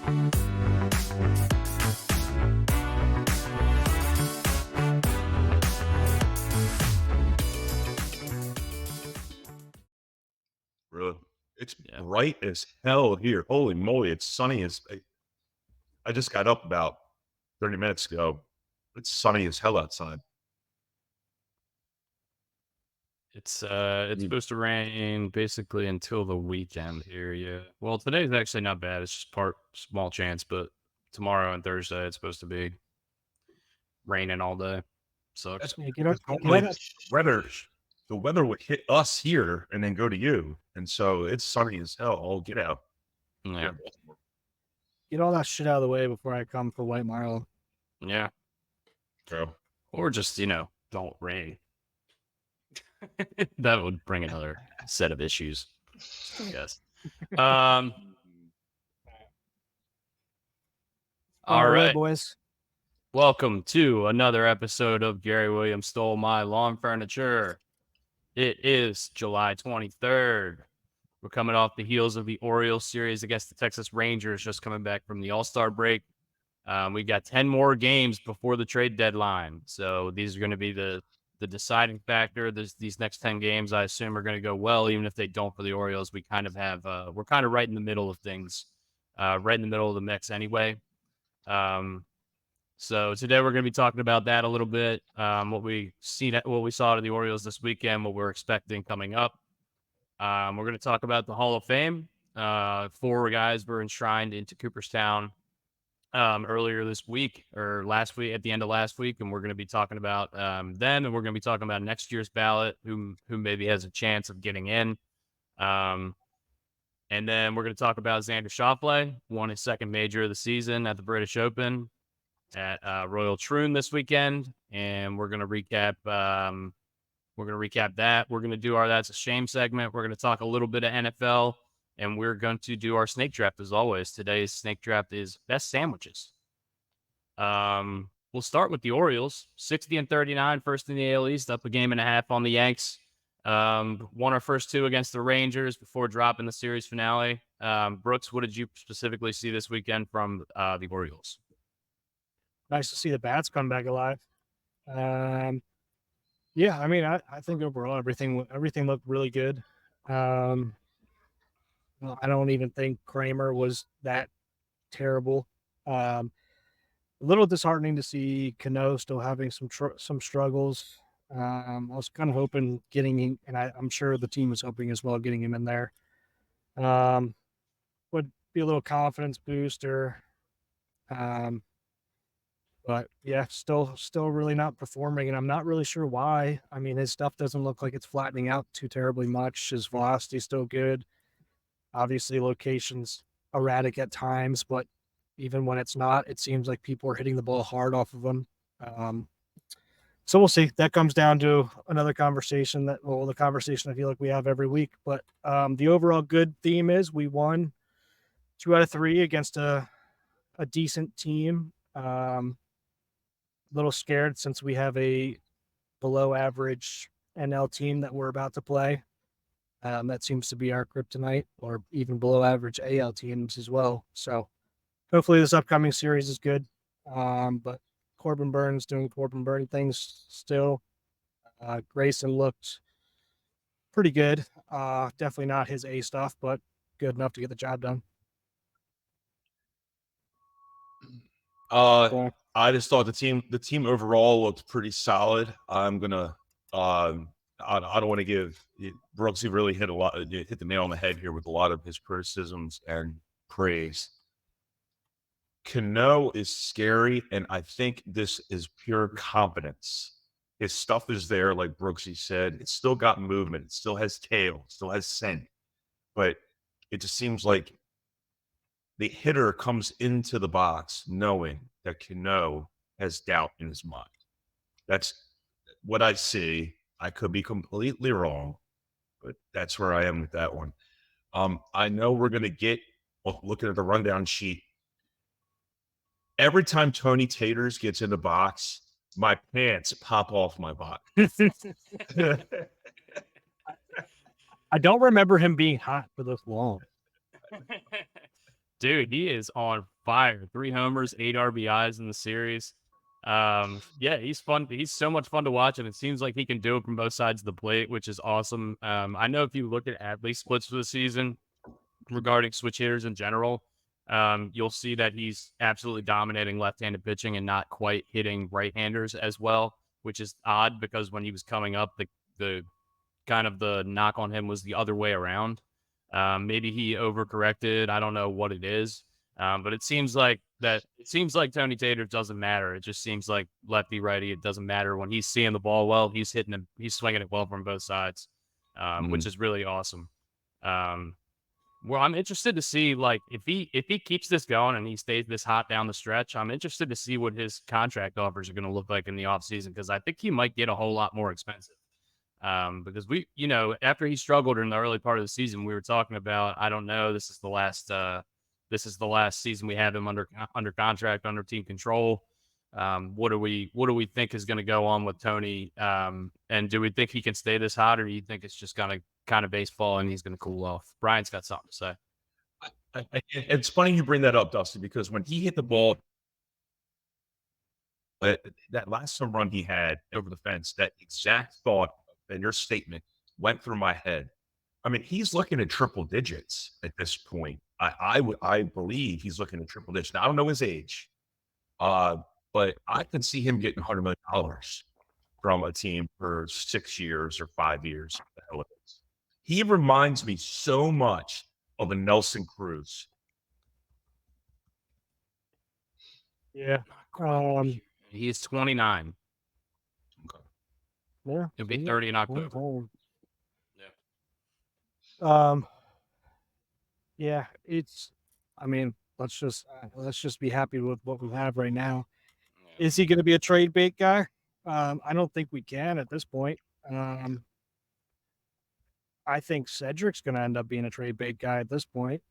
Really? It's bright as hell here. Holy moly, it's sunny as I just got up about 30 minutes ago. It's sunny as hell outside. It's supposed to rain basically until the weekend here, yeah. Well, today's actually not bad. It's just small chance, but tomorrow and Thursday it's supposed to be raining all day. Sucks. The weather would hit us here and then go to you. And so it's sunny as hell. All get out. Yeah. Get all that shit out of the way before I come for White Marlow. Yeah. Bro. Or just, don't rain. That would bring another set of issues, I guess. All right, boys. Welcome to another episode of Gary Williams Stole My Lawn Furniture. It is July 23rd. We're coming off the heels of the Orioles series against the Texas Rangers, just coming back from the All-Star break. We got 10 more games before the trade deadline. So these are going to be the deciding factor. These next 10 games, I assume, are going to go well, even if they don't for the Orioles. We kind of have, we're kind of right in the middle of things, right in the middle of the mix anyway. So today we're going to be talking about that a little bit, what we saw to the Orioles this weekend, what we're expecting coming up. We're going to talk about the Hall of Fame. 4 guys were enshrined into Cooperstown earlier this week or last week, at the end of last week, and we're going to be talking about them, and we're going to be talking about next year's ballot, who maybe has a chance of getting in. And then we're going to talk about Xander Schauffele, won his second major of the season at the British Open at Royal Troon this weekend, and we're going to recap. We're going to recap that. We're going to do our That's a Shame segment. We're going to talk a little bit of NFL, and we're going to do our snake draft as always. Today's snake draft is best sandwiches. We'll start with the Orioles, 60-39, first in the AL East, up a game and a half on the Yanks. Won our first 2 against the Rangers before dropping the series finale. Brooks, what did you specifically see this weekend from the Orioles? Nice to see the bats come back alive. Yeah, I mean, I think overall everything looked really good. I don't even think Kramer was that terrible. A little disheartening to see Cano still having some struggles. I was kind of hoping getting him, and I'm sure the team was hoping as well getting him in there. Would be a little confidence booster. But yeah, still really not performing, and I'm not really sure why. I mean, his stuff doesn't look like it's flattening out too terribly much. His velocity's still good. Obviously, location's erratic at times, but even when it's not, it seems like people are hitting the ball hard off of him. So we'll see. That comes down to another conversation the conversation I feel like we have every week. But the overall good theme is we won 2 out of 3 against a decent team. Little scared since we have a below average NL team that we're about to play. That seems to be our kryptonite, or even below average AL teams as well. So hopefully this upcoming series is good. But Corbin Burns doing Corbin Burn things still. Grayson looked pretty good. Definitely not his A stuff, but good enough to get the job done. I just thought the team overall looked pretty solid. I'm gonna I don't want to give Brooks. He really hit the nail on the head here with a lot of his criticisms and praise. Cano is scary, and I think this is pure confidence. His stuff is there, like Brooksy said. It's still got movement. It still has tail. It still has scent. But it just seems like the hitter comes into the box knowing that Cano has doubt in his mind. That's what I see. I could be completely wrong, but that's where I am with that one. I know we're going to get, looking at the rundown sheet, every time Tony Taters gets in the box, my pants pop off my body. I don't remember him being hot for this long. Dude, he is on fire. 3 homers, 8 RBIs in the series. Yeah, he's fun. He's so much fun to watch, and it seems like he can do it from both sides of the plate, which is awesome. I know if you look at least splits for the season regarding switch hitters in general, you'll see that he's absolutely dominating left-handed pitching and not quite hitting right-handers as well, which is odd because when he was coming up, the kind of the knock on him was the other way around. Maybe he overcorrected. I don't know what it is. But it seems like Tony Tater doesn't matter. It just seems like lefty righty. It doesn't matter when he's seeing the ball well. He's hitting him. He's swinging it well from both sides, which is really awesome. Well, I'm interested to see like if he keeps this going and he stays this hot down the stretch. I'm interested to see what his contract offers are going to look like in the offseason because I think he might get a whole lot more expensive. Because after he struggled in the early part of the season, we were talking about, I don't know, this is the last season we have him under contract, under team control. What do we think is going to go on with Tony? And do we think he can stay this hot, or do you think it's just going to kind of baseball and he's going to cool off? Brian's got something to say. It's funny you bring that up, Dusty, because when he hit the ball, that last home run he had over the fence, that exact thought and your statement went through my head. I mean, he's looking at triple digits at this point. I believe he's looking at triple digits. Now, I don't know his age, but I can see him getting $100 million from a team for 6 years or 5 years. The hell it is. He reminds me so much of a Nelson Cruz. Yeah. He is 29. Okay. Yeah. He'll be 30 in October. Yeah, I mean, let's just be happy with what we have right now. Yeah. Is he going to be a trade bait guy? I don't think we can at this point. I think Cedric's going to end up being a trade bait guy at this point.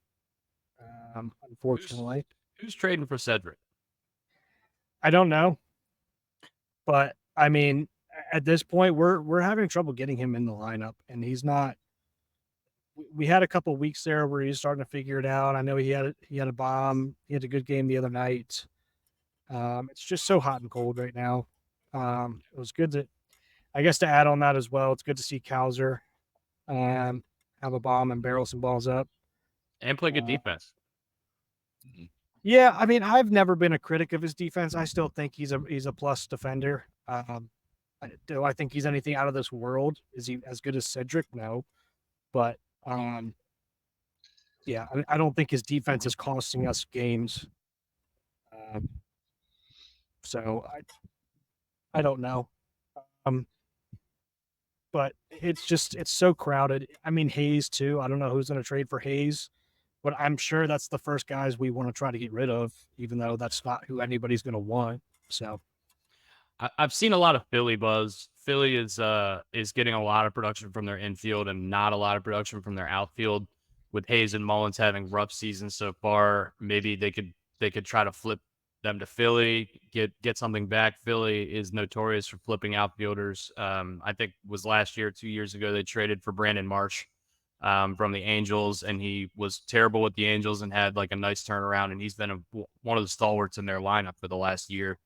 Unfortunately, Who's trading for Cedric? I don't know, but I mean, at this point, we're having trouble getting him in the lineup, and he's not. We had a couple of weeks there where he's starting to figure it out. I know he had a bomb. He had a good game the other night. It's just so hot and cold right now. It was good to add on that as well. It's good to see Cowser have a bomb and barrel some balls up and play good defense. Yeah, I mean, I've never been a critic of his defense. I still think he's a plus defender. Do I think he's anything out of this world? Is he as good as Cedric? No, but yeah, I don't think his defense is costing us games. So I don't know. But it's so crowded. I mean, Hayes too. I don't know who's going to trade for Hayes, but I'm sure that's the first guys we want to try to get rid of, even though that's not who anybody's going to want. So I've seen a lot of Philly buzz. Philly is getting a lot of production from their infield and not a lot of production from their outfield. With Hayes and Mullins having rough seasons so far, maybe they could try to flip them to Philly, get something back. Philly is notorious for flipping outfielders. I think it was last year, 2 years ago, they traded for Brandon Marsh from the Angels, and he was terrible with the Angels and had like a nice turnaround, and he's been one of the stalwarts in their lineup for the last year,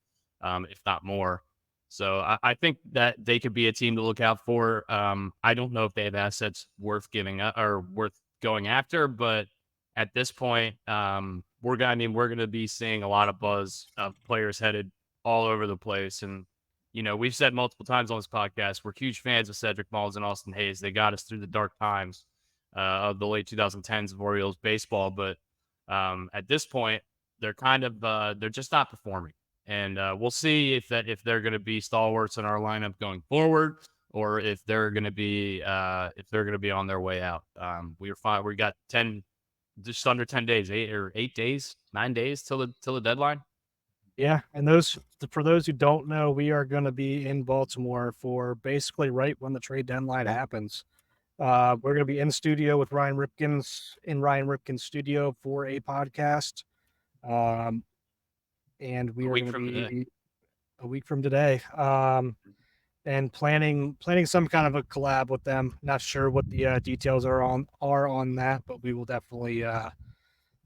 if not more. So I think that they could be a team to look out for. I don't know if they have assets worth giving up or worth going after, but at this point, we're going to be seeing a lot of buzz of players headed all over the place. And, we've said multiple times on this podcast, we're huge fans of Cedric Mullins and Austin Hayes. They got us through the dark times of the late 2010s of Orioles baseball. But at this point, they're they're just not performing. And we'll see if they're going to be stalwarts in our lineup going forward, or if they're going to be on their way out. We got just under 10 days, 9 days till the deadline. Yeah, and for those who don't know, we are going to be in Baltimore for basically right when the trade deadline happens. We're going to be in studio with Ryan Ripken Studio for a podcast. And we are going to be a week from today. And planning some kind of a collab with them. Not sure what the details are on that, but we will definitely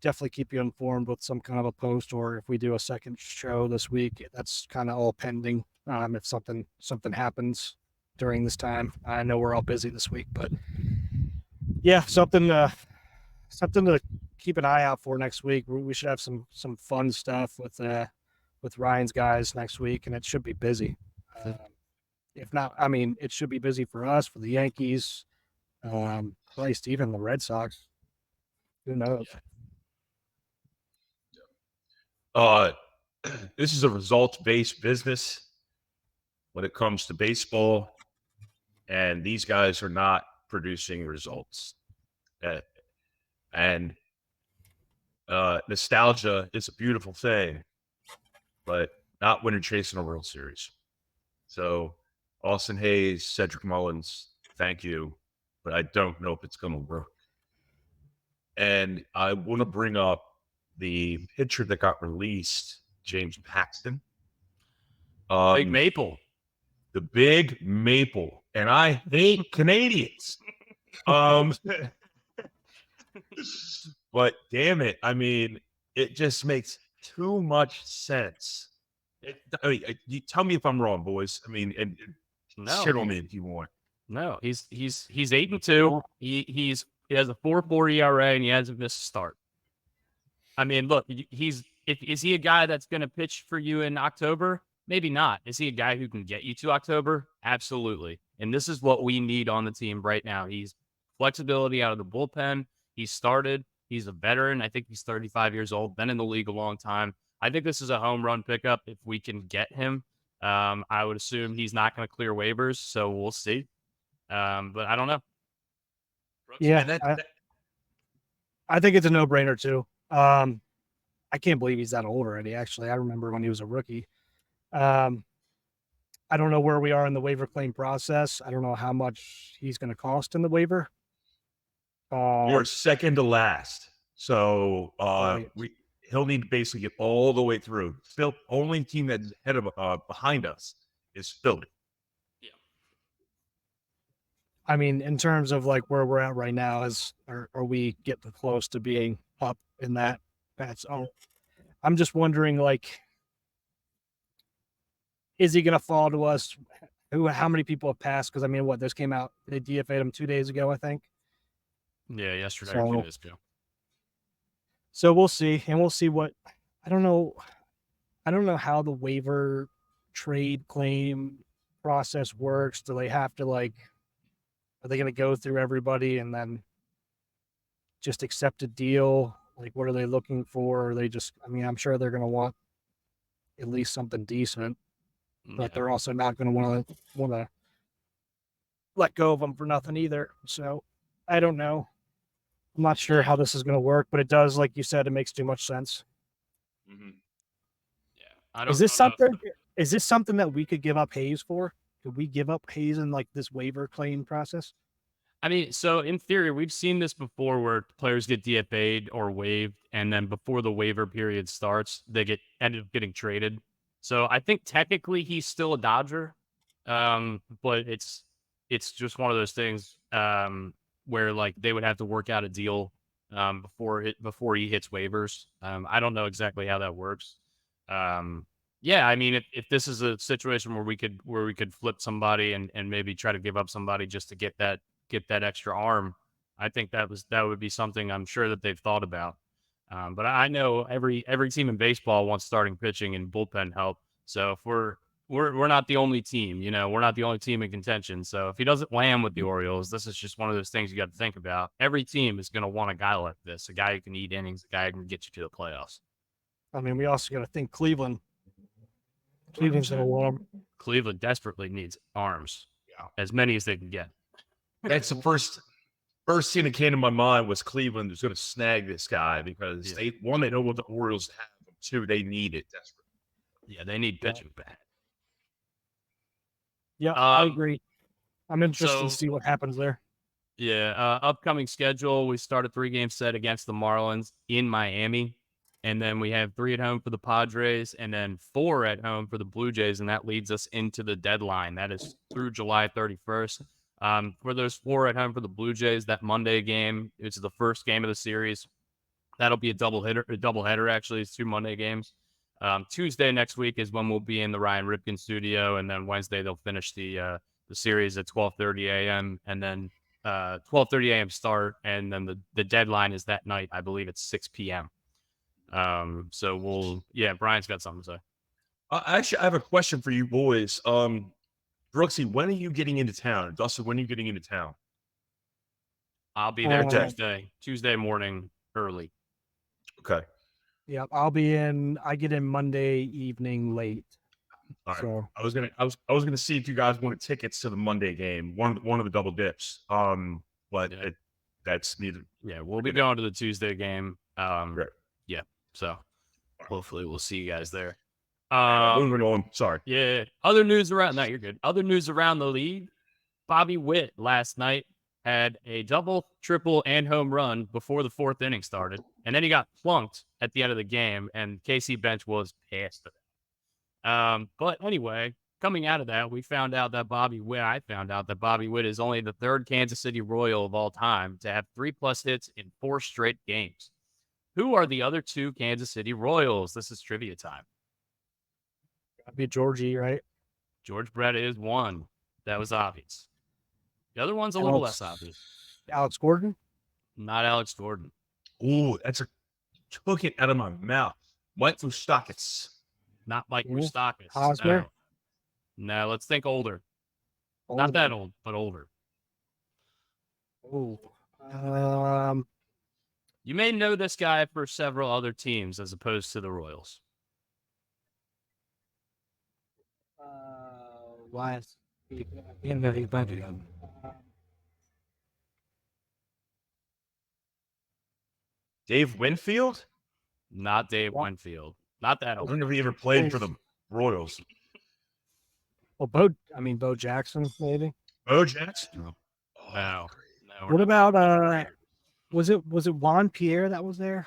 definitely keep you informed with some kind of a post, or if we do a second show this week. That's kind of all pending. If something happens during this time, I know we're all busy this week, but yeah, something to keep an eye out for next week. We should have some fun stuff with Ryan's guys next week, and it should be busy. If not, I mean, it should be busy for us, for the Yankees, Christ, even the Red Sox. Who knows? This is a results-based business when it comes to baseball, and these guys are not producing results. And nostalgia is a beautiful thing, but not when you're chasing a World Series. So, Austin Hayes, Cedric Mullins, thank you, but I don't know if it's going to work. And I want to bring up the pitcher that got released, James Paxton. Big Maple. The Big Maple. And I hate Canadians. But damn it, I mean, it just makes too much sense. You tell me if I'm wrong, boys. I mean, and shit on me if you want. No, he's 8-2. He has a 4.4 ERA and he hasn't missed a start. I mean, look, is he a guy that's going to pitch for you in October? Maybe not. Is he a guy who can get you to October? Absolutely. And this is what we need on the team right now. He's flexibility out of the bullpen. He started. He's a veteran. I think he's 35 years old, been in the league a long time. I think this is a home run pickup if we can get him. I would assume he's not going to clear waivers, so we'll see. But I don't know. Yeah, I think it's a no-brainer too. I can't believe he's that old already. Actually, I remember when he was a rookie. I don't know where we are in the waiver claim process. I don't know how much he's going to cost in the waiver. We're second to last, so right. he'll need to basically get all the way through. Still, only team that's ahead of behind us is Philly. Yeah. I mean, in terms of like where we're at right now, are we getting close to being up in that? I'm just wondering, like, is he going to fall to us? How many people have passed? Because I mean, this came out? They DFA'd him 2 days ago, I think. Yeah, yesterday or 2 days ago. So we'll see, and we'll see what. I don't know how the waiver trade claim process works. Do they have to are they going to go through everybody and then just accept a deal? Like, what are they looking for? Are they just? I mean, I'm sure they're going to want at least something decent, but they're also not going to want to let go of them for nothing either. So I don't know. I'm not sure how this is going to work, but it does, like you said, it makes too much sense. Mm-hmm. Yeah. Is this something that we could give up Hayes for? Could we give up Hayes in like this waiver claim process? I mean, so in theory, we've seen this before where players get DFA'd or waived, and then before the waiver period starts, they end up getting traded. So I think technically he's still a Dodger, but it's just one of those things where like they would have to work out a deal before he hits waivers. I don't know exactly how that works. Yeah, I mean, if this is a situation where we could flip somebody and maybe try to give up somebody just to get that extra arm, I think that would be something I'm sure that they've thought about. But I know every team in baseball wants starting pitching and bullpen help. So if we're not the only team, we're not the only team in contention. So if he doesn't land with the Orioles, this is just one of those things you got to think about. Every team is going to want a guy like this, a guy who can eat innings, a guy who can get you to the playoffs. I mean, we also got to think Cleveland's going to want him. Cleveland desperately needs arms, as many as they can get. That's the first thing that came to my mind was Cleveland was going to snag this guy because they know what the Orioles have. Two, they need it desperately. Yeah, they need pitching bad. Yeah, I agree. I'm interested to see what happens there. Yeah, upcoming schedule, we start a 3-game set against the Marlins in Miami, and then we have 3 at home for the Padres, and then 4 at home for the Blue Jays, and that leads us into the deadline. That is through July 31st. For those 4 at home for the Blue Jays, that Monday game, it's the first game of the series. That'll be a doubleheader actually. It's 2 Monday games. Tuesday next week is when we'll be in the Ryan Ripken studio, and then Wednesday they'll finish the series at 12:30 a.m. and then 12:30 a.m. start, and then the deadline is that night. I believe it's 6 p.m. So Brian's got something to say. Actually, I have a question for you boys. Brooksy, when are you getting into town? Dustin, when are you getting into town? I'll be there Okay. Tuesday morning early. Okay. Yeah, I'll be in. I get in Monday evening late. All right. So I was gonna see if you guys wanted tickets to the Monday game, one of the double dips. But Yeah. that's neither. Yeah, we'll be going to the Tuesday game. Right. Yeah. So hopefully we'll see you guys there. Moving on. Sorry. Yeah. Other news around. No, you're good. Other news around the league. Bobby Witt last night had a double, triple, and home run before the 4th inning started, and then he got plunked at the end of the game, and KC bench was pissed. But anyway, coming out of that, I found out that Bobby Witt is only the 3rd Kansas City Royal of all time to have 3+ hits in 4 straight games. Who are the other 2 Kansas City Royals? This is trivia time. I'd be Georgie, right? George Brett is one. That was obvious. The other one's a little less obvious. Alex Gordon? Not Alex Gordon. Ooh, took it out of my mouth. Mike Moustakas. Not Mike Moustakas. Hosmer? No, let's think older. Not that old, but older. Oh. You may know this guy for several other teams as opposed to the Royals. Why? Dave Winfield? Not Dave Winfield. Not that I old. don't know if he ever played for the Royals. Well, Bo Jackson, maybe. Bo Jackson? No. What about was it Juan Pierre that was there?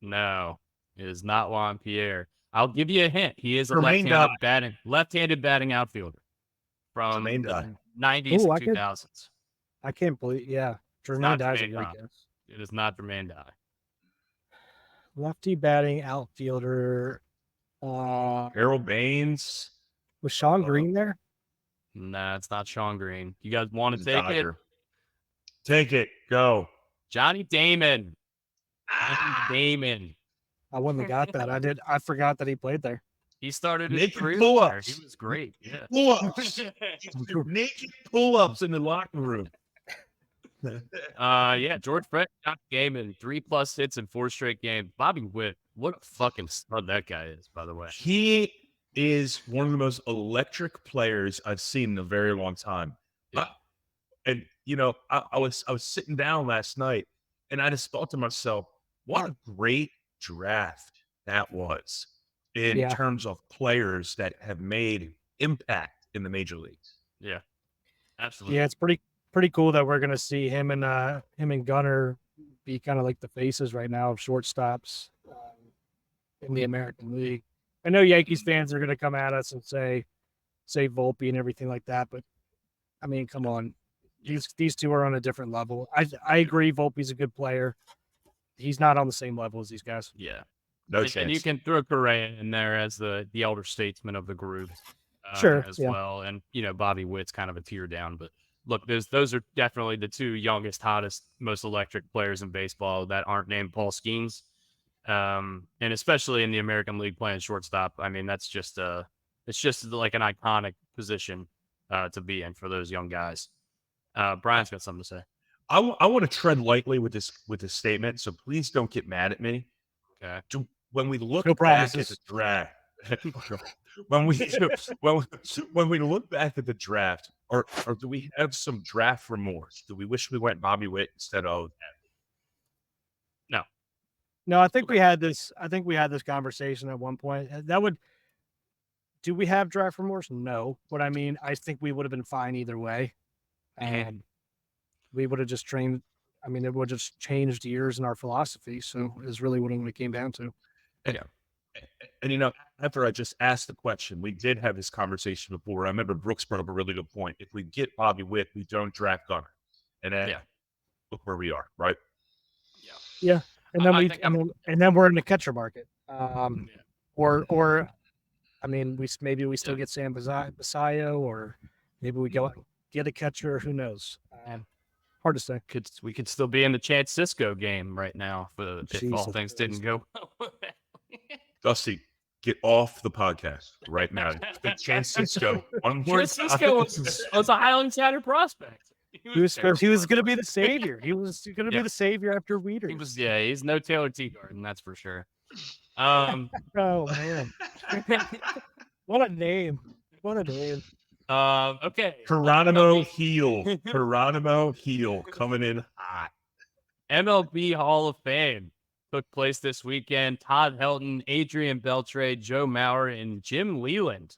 No, it is not Juan Pierre. I'll give you a hint. He is a left-handed batting outfielder from the 90s and 2000s. I can't believe. Yeah, Jermaine Dye's a great guess. It is not Jermaine Dye. Lefty batting outfielder. Harold Baines. Was Sean Green there? Nah, it's not Sean Green. You guys want to take it? Take it. Go. Johnny Damon. Damon. I wouldn't have got that. I forgot that he played there. He started his naked career pull-ups. there. He was great. Yeah. Pull-ups. Naked pull-ups in the locker room. George Brett, Johnny Damon, 3+ hits in 4 straight games. Bobby Witt, what a fucking stud that guy is, by the way. He is one of the most electric players I've seen in a very long time. Yeah. And I was sitting down last night, and I just thought to myself, what a great draft that was in terms of players that have made impact in the major leagues. Yeah, absolutely. Yeah, it's pretty cool that we're gonna see him and Gunnar be kind of like the faces right now of shortstops in the American League. I know Yankees fans are gonna come at us and say Volpe and everything like that, but I mean, come on, these two are on a different level. I agree, Volpe's a good player. He's not on the same level as these guys. Yeah, no chance. And you can throw Correa in there as the elder statesman of the group, well. And Bobby Witt's kind of a tier down, but look, those are definitely the 2 youngest, hottest, most electric players in baseball that aren't named Paul Skeens. And especially in the American League playing shortstop. I mean, it's just like an iconic position to be in for those young guys. Brian's got something to say. I want to tread lightly with this statement, so please don't get mad at me. Okay. When we look back at the draft, when we look back at the draft, or do we have some draft remorse? Do we wish we went Bobby Witt instead of? No, I think we had this conversation at one point. Do we have draft remorse? No, but I mean, I think we would have been fine either way. We would have just trained. I mean, it would have just changed years in our philosophy. So is really what it came down to. And after I just asked the question, we did have this conversation before. I remember Brooks brought up a really good point. If we get Bobby Witt, we don't draft Gunnar, and then look where we are, right? Yeah. And then I think and then we're in the catcher market. yeah. Or I mean, maybe we still get Sam Basayo, or maybe we go get a catcher. Who knows? Hard to say. We could still be in the Chance Cisco game right now if all Jesus things Christ. didn't go well. Dusty, get off the podcast right now. The Chance Cisco. One more Chance Cisco was a highly touted prospect. He was going to be the savior. He was going to be the savior after Weeders. He's no Taylor Teagarden, that's for sure. Oh man, what a name! What a name! Okay. Geronimo Heel coming in hot. MLB Hall of Fame took place this weekend. Todd Helton, Adrian Beltre, Joe Mauer, and Jim Leland,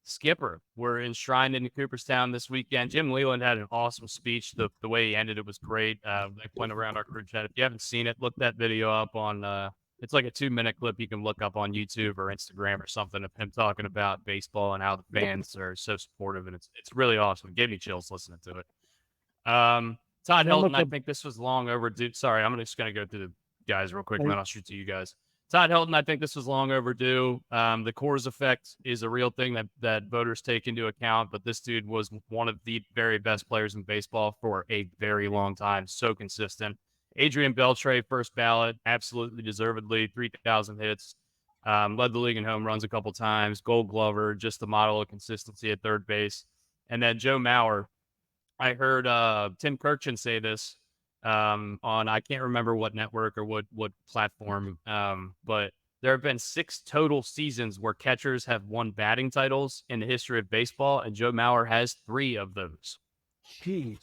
skipper, were enshrined in Cooperstown this weekend. Jim Leland had an awesome speech. The way he ended it was great. They went around our group chat. If you haven't seen it, look that video up on it's like a 2-minute clip you can look up on YouTube or Instagram or something of him talking about baseball and how the fans are so supportive, and it's really awesome. It gave me chills listening to it. Todd Helton, I think this was long overdue. Sorry, I'm just going to go through the guys real quick, and then I'll shoot to you guys. Todd Helton, I think this was long overdue. The Coors effect is a real thing that voters take into account, but this dude was one of the very best players in baseball for a very long time. So consistent. Adrian Beltre, first ballot, absolutely deservedly, 3,000 hits. Led the league in home runs a couple times. Gold Glover, just the model of consistency at third base. And then Joe Mauer. I heard Tim Kirchin say this on, I can't remember what network or what platform, but there have been 6 total seasons where catchers have won batting titles in the history of baseball, and Joe Mauer has 3 of those. Jeez.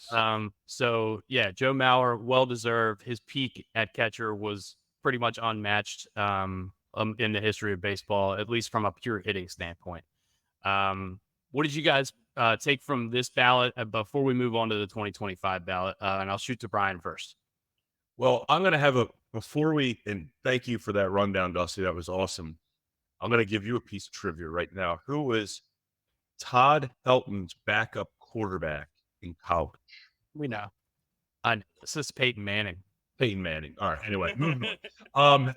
So yeah, Joe Mauer, well deserved. His peak at catcher was pretty much unmatched in the history of baseball, at least from a pure hitting standpoint. What did you guys take from this ballot before we move on to the 2025 ballot? And I'll shoot to Brian first. Well, I'm going to have and thank you for that rundown, Dusty. That was awesome. I'm going to give you a piece of trivia right now. Who was Todd Helton's backup quarterback in college? We know. This is Peyton Manning. Peyton Manning. All right. Anyway, moving on.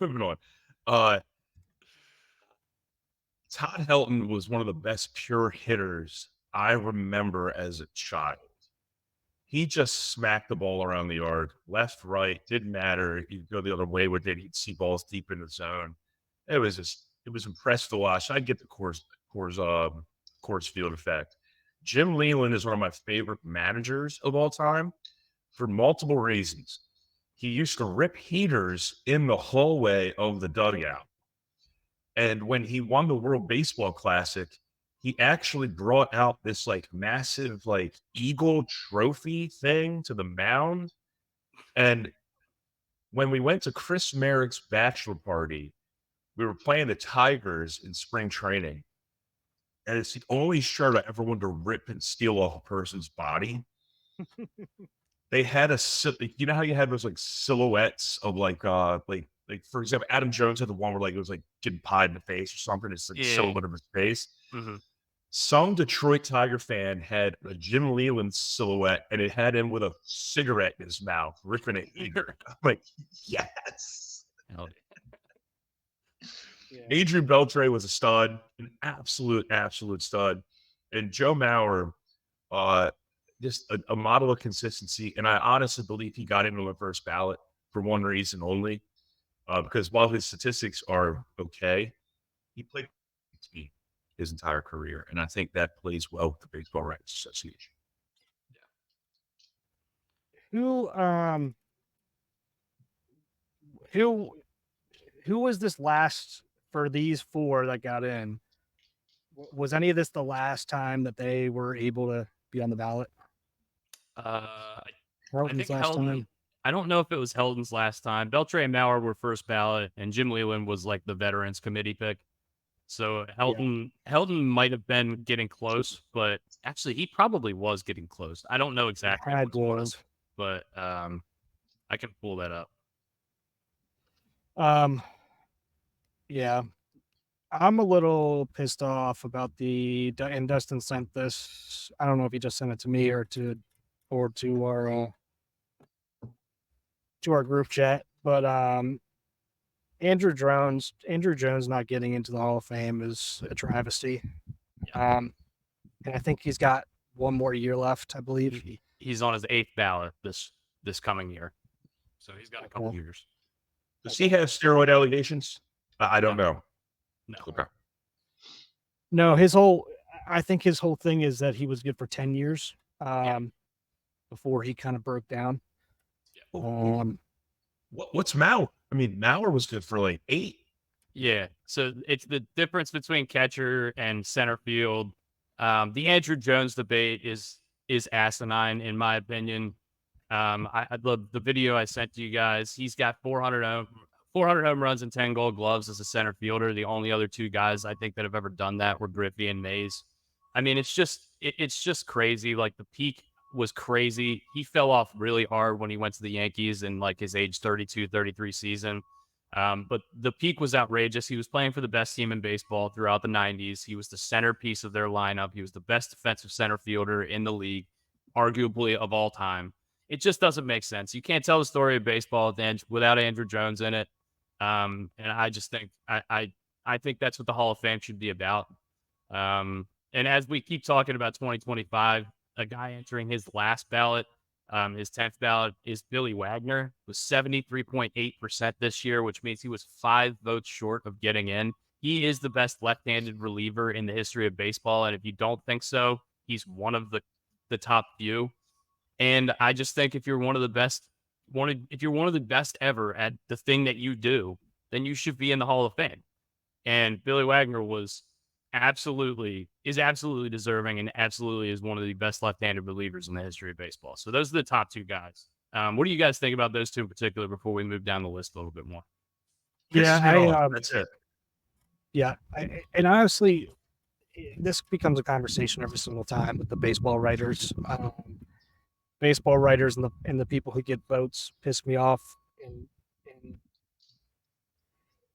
Moving on. Todd Helton was one of the best pure hitters I remember as a child. He just smacked the ball around the yard, left, right, didn't matter. He'd go the other way with it. He'd see balls deep in the zone. It was impressive to watch. I'd get the Coors Field effect. Jim Leland is one of my favorite managers of all time for multiple reasons. He used to rip heaters in the hallway of the dugout. And when he won the World Baseball Classic, he actually brought out this like massive like eagle trophy thing to the mound. And when we went to Chris Merrick's bachelor party, we were playing the Tigers in spring training. And it's the only shirt I ever wanted to rip and steal off a person's body. They had you know how you had those like silhouettes of like for example, Adam Jones had the one where like it was like getting pied in the face or something. It's like silhouette of his face. Mm-hmm. Some Detroit Tiger fan had a Jim Leland silhouette, and it had him with a cigarette in his mouth, ripping a heater. I'm like, yes. Yeah. Adrian Beltre was a stud, an absolute stud. And Joe Mauer, just a model of consistency. And I honestly believe he got into the first ballot for one reason only, because while his statistics are okay, he played his entire career. And I think that plays well with the Baseball Writers Association. Who was this last for these 4 that got in? Was any of this the last time that they were able to be on the ballot? I Helton's think last Helton, time. I don't know if it was Helton's last time. Beltre and Mauer were first ballot, and Jim Leland was like the Veterans Committee pick. So Helton might have been getting close, but actually he probably was getting close. I don't know exactly what it was, but I can pull that up. Yeah. I'm a little pissed off about and Dustin sent this. I don't know if he just sent it to me or to our group chat. But Andrew Jones not getting into the Hall of Fame is a travesty. And I think he's got one more year left, I believe. He's on his 8th ballot this coming year, so he's got a couple Okay. years. Does he have steroid allegations? I don't know. No. Okay. No, I think his whole thing is that he was good for 10 years before he kind of broke down. What's Mauer? I mean, Mauer was good for like 8. Yeah, so it's the difference between catcher and center field. The Andrew Jones debate is asinine in my opinion. I love the video I sent to you guys. He's got 400 home runs and 10 Gold Gloves as a center fielder. The only other 2 guys I think that have ever done that were Griffey and Mays. I mean, it's just crazy. Like the peak was crazy. He fell off really hard when he went to the Yankees in like his age 32, 33 season. But the peak was outrageous. He was playing for the best team in baseball throughout the 90s. He was the centerpiece of their lineup. He was the best defensive center fielder in the league, arguably of all time. It just doesn't make sense. You can't tell the story of baseball without Andrew Jones in it. And I just think I think that's what the Hall of Fame should be about. And as we keep talking about 2025, a guy entering his last ballot, his 10th ballot, is Billy Wagner, was 73.8% this year, which means he was 5 votes short of getting in. He is the best left-handed reliever in the history of baseball, and if you don't think so, he's one of the top few. And I just think if you're one of the best ever at the thing that you do, then you should be in the Hall of Fame. And Billy Wagner is absolutely deserving and absolutely is one of the best left-handed relievers in the history of baseball. So those are the top 2 guys. What do you guys think about those 2 in particular before we move down the list a little bit more? That's it. Yeah, and honestly, this becomes a conversation every single time with the baseball writers. Baseball writers and the people who get votes piss me off, and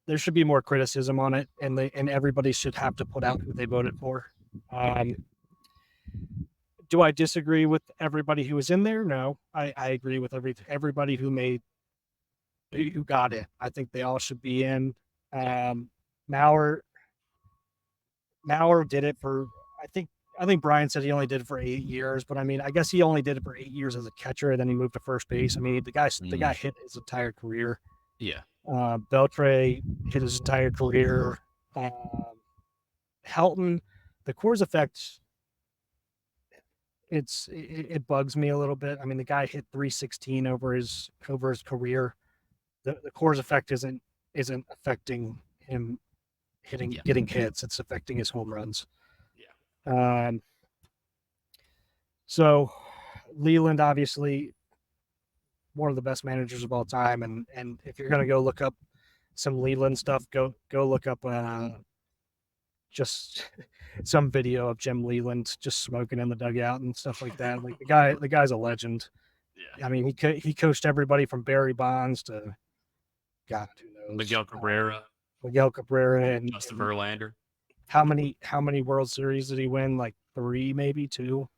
there should be more criticism on it, and everybody should have to put out who they voted for. Do I disagree with everybody who was in there? No, I agree with everybody who got it. I think they all should be in. Mauer did it for, I think Brian said he only did it for 8 years, but I mean, I guess he only did it for 8 years as a catcher, and then he moved to first base. I mean, the guy hit his entire career. Yeah. Beltre hit his entire career. Helton, the Coors effect, it bugs me a little bit. I mean, the guy hit 316 over his career. The Coors effect isn't affecting him getting hits. It's affecting his home runs. Yeah. So Leland, obviously one of the best managers of all time, and if you're gonna go look up some Leland stuff, go look up just some video of Jim Leland just smoking in the dugout and stuff like that. Like the guy's a legend. Yeah. I mean, he coached everybody from Barry Bonds to God, who knows, Miguel Cabrera and Justin Verlander. How many World Series did he win? Like 3, maybe 2.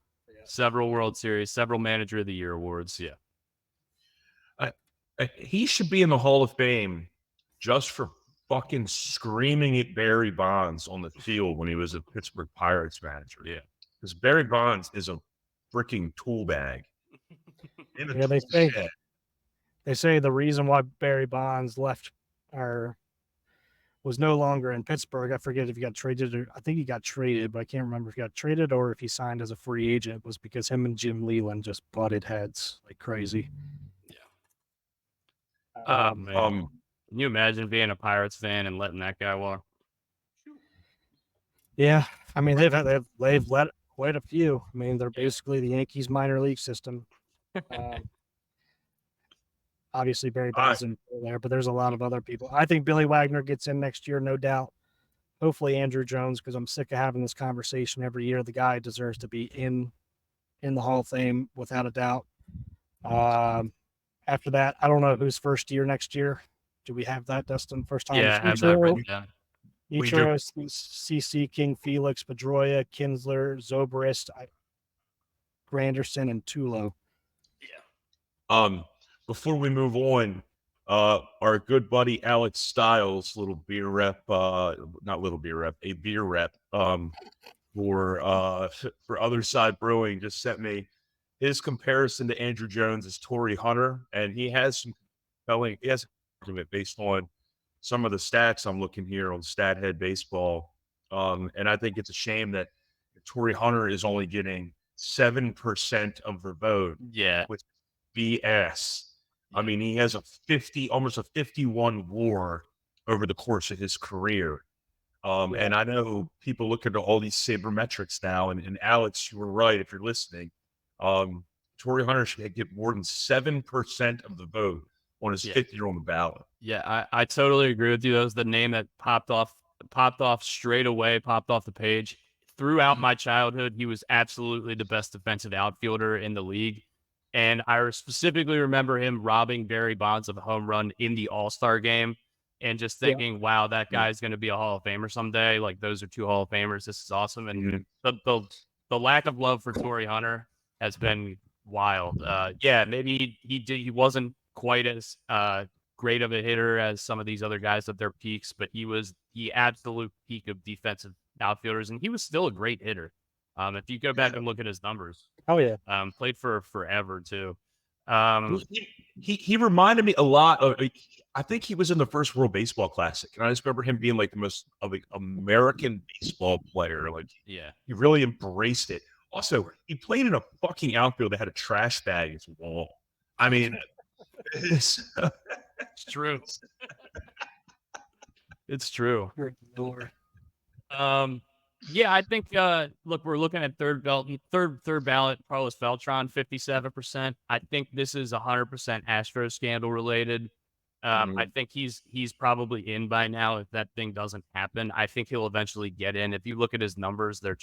Several World Series, several Manager of the Year awards. Yeah. He should be in the Hall of Fame just for fucking screaming at Barry Bonds on the field when he was a Pittsburgh Pirates manager. Yeah. Because Barry Bonds is a freaking tool bag. Yeah, they say the reason why Barry Bonds left was no longer in Pittsburgh. I forget if he got traded, or I think he got traded, but I can't remember if he got traded or if he signed as a free agent, was because him and Jim Leland just butted heads like crazy. Yeah. Man. Can you imagine being a Pirates fan and letting that guy walk? Yeah, I mean they've let quite a few. I mean they're basically the Yankees minor league system. Obviously Barry Bonds isn't there, but there's a lot of other people. I think Billy Wagner gets in next year, no doubt. Hopefully Andrew Jones, because I'm sick of having this conversation every year. The guy deserves to be in the Hall of Fame without a doubt. After that, I don't know who's first year next year. Do we have that, Dustin? First time? Yeah, I have that written down. Ichiro, CC, King, Felix, Pedroia, Kinsler, Zobrist, Granderson, and Tulo. Yeah. Before we move on, Our good buddy Alex Stiles, little beer rep, not little beer rep, a beer rep, for Other Side Brewing, just sent me his comparison to Andrew Jones is Torrey Hunter, and he has some compelling. He has an argument based on some of the stats I'm looking here on Stathead Baseball, and I think it's a shame that Torrey Hunter is only getting 7% of the vote, Yeah. which is BS. I mean, he has almost a 51 WAR over the course of his career. And I know people look at all these sabermetrics now, and Alex, you were right. If you're listening, Torrey Hunter should get more than 7% of the vote on his 5th year on the ballot. Yeah, I totally agree with you. That was the name that popped off straight away, popped off the page. Throughout my childhood, he was absolutely the best defensive outfielder in the league. And I specifically remember him robbing Barry Bonds of a home run in the All-Star game and just thinking, wow, that guy's going to be a Hall of Famer someday. Like, those are 2 Hall of Famers. This is awesome. And the lack of love for Torrey Hunter has been wild. Maybe he wasn't quite as great of a hitter as some of these other guys at their peaks, but he was the absolute peak of defensive outfielders, and he was still a great hitter. If you go back and look at his numbers, played for forever too. He reminded me a lot of. I think he was in the first World Baseball Classic, and I just remember him being like the most American baseball player. Like, he really embraced it. Also, he played in a fucking outfield that had a trash bag as a wall. I mean, it's true. It's true. I think look, we're looking at third ballot, Carlos Beltran, 57%. I think this is 100% Astros scandal related. I think he's probably in by now if that thing doesn't happen. I think he'll eventually get in. If you look at his numbers, they're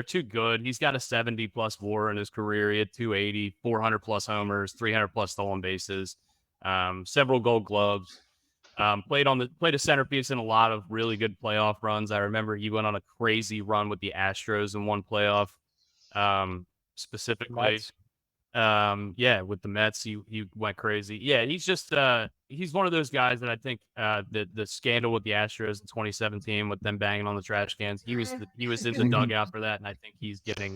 too good. He's got a 70+ WAR in his career. He had 280, 400+ homers, 300+ stolen bases, several Gold Gloves. Played a centerpiece in a lot of really good playoff runs. I remember he went on a crazy run with the Astros in one playoff, specifically. With the Mets, he went crazy. Yeah, he's just he's one of those guys that I think the scandal with the Astros in 2017 with them banging on the trash cans. He was in the dugout for that, and I think he's getting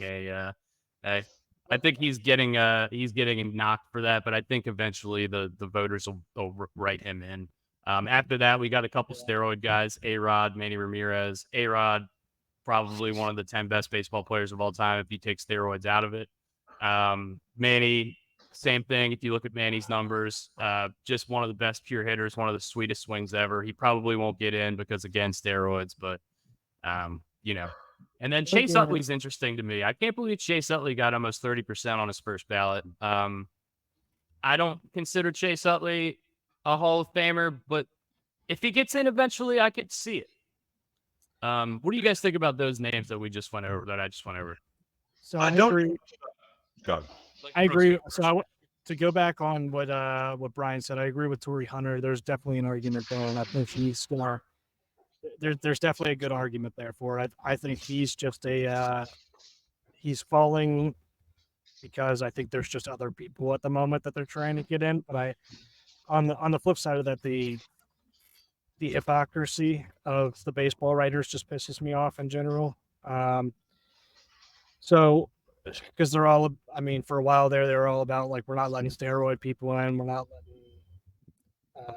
knocked for that. But I think eventually the voters will write him in. After that, we got a couple steroid guys: A-Rod, Manny Ramirez. A-Rod, probably one of the 10 best baseball players of all time if you take steroids out of it. Manny, same thing. If you look at Manny's numbers, just one of the best pure hitters, one of the sweetest swings ever. He probably won't get in because, again, steroids, but, And then Chase Utley's interesting to me. I can't believe Chase Utley got almost 30% on his first ballot. I don't consider Chase Utley a Hall of Famer, but if he gets in eventually, I could see it. What do you guys think about those names that I just went over? So I agree. I agree. So to go back on what Brian said, I agree with Torrey Hunter. There's definitely an argument there, and I think he's gonna. There's definitely a good argument there for it. I think he's just he's falling because I think there's just other people at the moment that they're trying to get in. But on the flip side of that, the hypocrisy of the baseball writers just pisses me off in general. So because they're all, I mean, for a while there, they were all about like, we're not letting steroid people in. We're not letting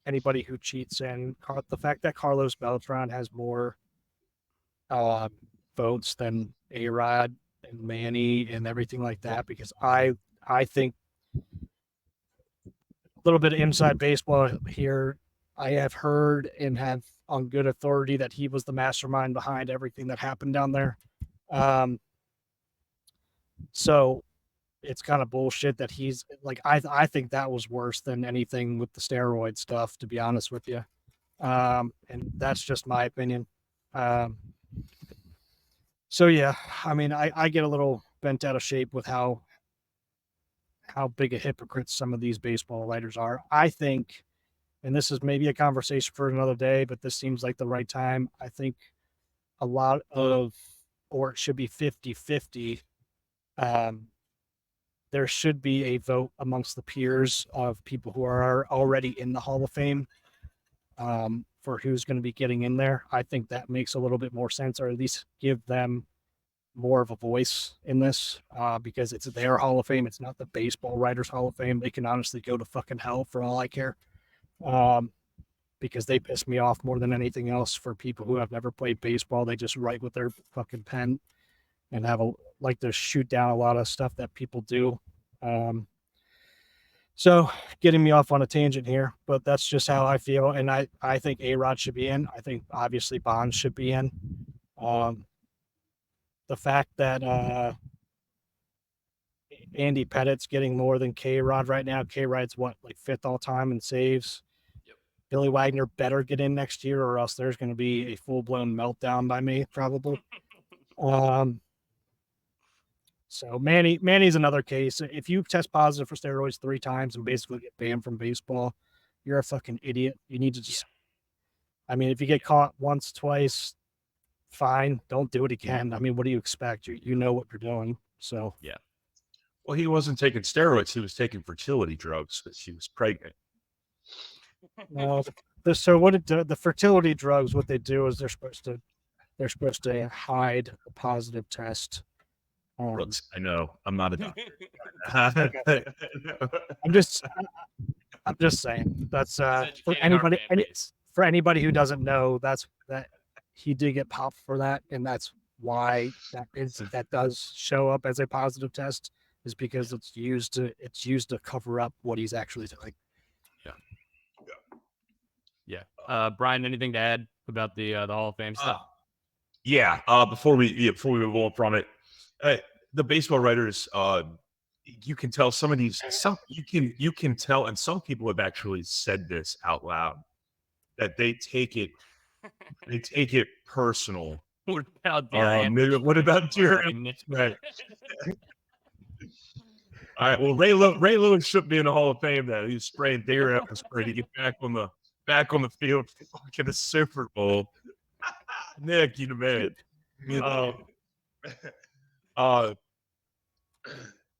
anybody who cheats in. The fact that Carlos Beltran has more votes than A-Rod and Manny and everything like that, because I think a little bit of inside baseball here. I have heard and have on good authority that he was the mastermind behind everything that happened down there. So it's kind of bullshit that he's like, I think that was worse than anything with the steroid stuff, to be honest with you. And that's just my opinion. So yeah, I mean, I get a little bent out of shape with how big a hypocrites some of these baseball writers are. I think, and this is maybe a conversation for another day, but this seems like the right time. I think a lot of, or it should be 50-50. there should be a vote amongst the peers of people who are already in the Hall of Fame for who's going to be getting in there. I think that makes a little bit more sense, or at least give them more of a voice in this because it's their Hall of Fame. It's not the Baseball Writers Hall of Fame. They can honestly go to fucking hell for all I care because they piss me off more than anything else. For people who have never played baseball, they just write with their fucking pen and like to shoot down a lot of stuff that people do. So getting me off on a tangent here, but that's just how I feel. And I think A-Rod should be in. I think obviously Bonds should be in. The fact that Andy Pettit's getting more than K-Rod right now. K-Rod's what, like 5th all time in saves? Yep. Billy Wagner better get in next year, or else there's going to be a full-blown meltdown by me, probably. So Manny's another case. If you test positive for steroids 3 times and basically get banned from baseball, you're a fucking idiot. You need to just, I mean, if you get caught once, twice, fine. Don't do it again. I mean, what do you expect? You know what you're doing. So Yeah. Well, he wasn't taking steroids. He was taking fertility drugs because she was pregnant. no. So what the fertility drugs? What they do is they're supposed to hide a positive test. Brooks, I know. I'm not a doctor. I'm just saying that's for anybody who doesn't know, that he did get popped for that, and that's why that does show up as a positive test, is because it's used to cover up what he's actually doing. Yeah. Brian, anything to add about the Hall of Fame stuff? Yeah. Before we move on from it, the baseball writers, you can tell you can tell, and some people have actually said this out loud, that they take it personal. What about what about Darren? Right. All right. Well, Ray Lewis should be in the Hall of Fame. Then he's spraying deer apple spray to get back on the field in the Super Bowl. Nick, you the man. A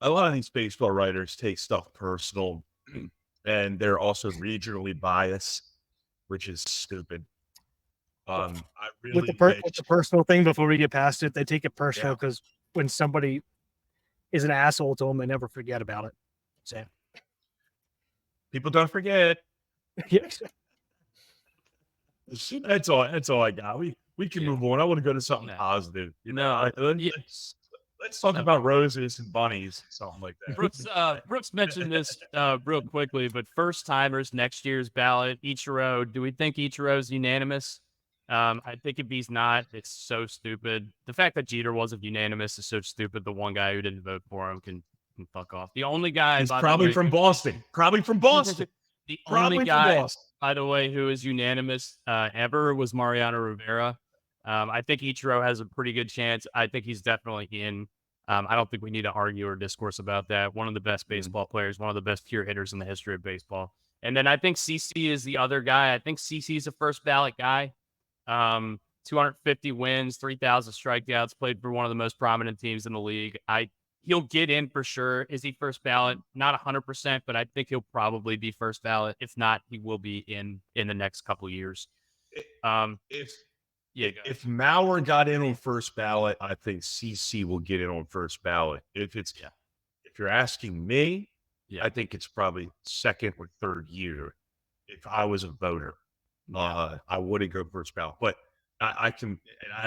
lot of these baseball writers take stuff personal, and they're also regionally biased, which is stupid. I really With the personal thing, before we get past it, they take it personal because when somebody is an asshole to them, they never forget about it. So people don't forget. Yes. That's all I got. We can move on. I want to go to something positive. Let's talk about roses and bunnies, something like that. Brooks mentioned this real quickly, but first timers next year's ballot, Ichiro. Do we think Ichiro's unanimous? I think if he's not, it's so stupid. The fact that Jeter wasn't unanimous is so stupid. The one guy who didn't vote for him can fuck off. The only guy, he's probably from Boston. The only guy, by the way, who is unanimous ever was Mariano Rivera. I think Ichiro has a pretty good chance. I think he's definitely in. I don't think we need to argue or discourse about that. One of the best baseball players, one of the best pure hitters in the history of baseball. And then I think CC is the other guy. I think CC is a first ballot guy. 250 wins, 3,000 strikeouts, played for one of the most prominent teams in the league. He'll get in for sure. Is he first ballot? Not 100%, but I think he'll probably be first ballot. If not, he will be in the next couple of years. If Mauer got in on first ballot, I think CC will get in on first ballot. If you're asking me, I think it's probably second or third year. If I was a voter, I wouldn't go first ballot. But I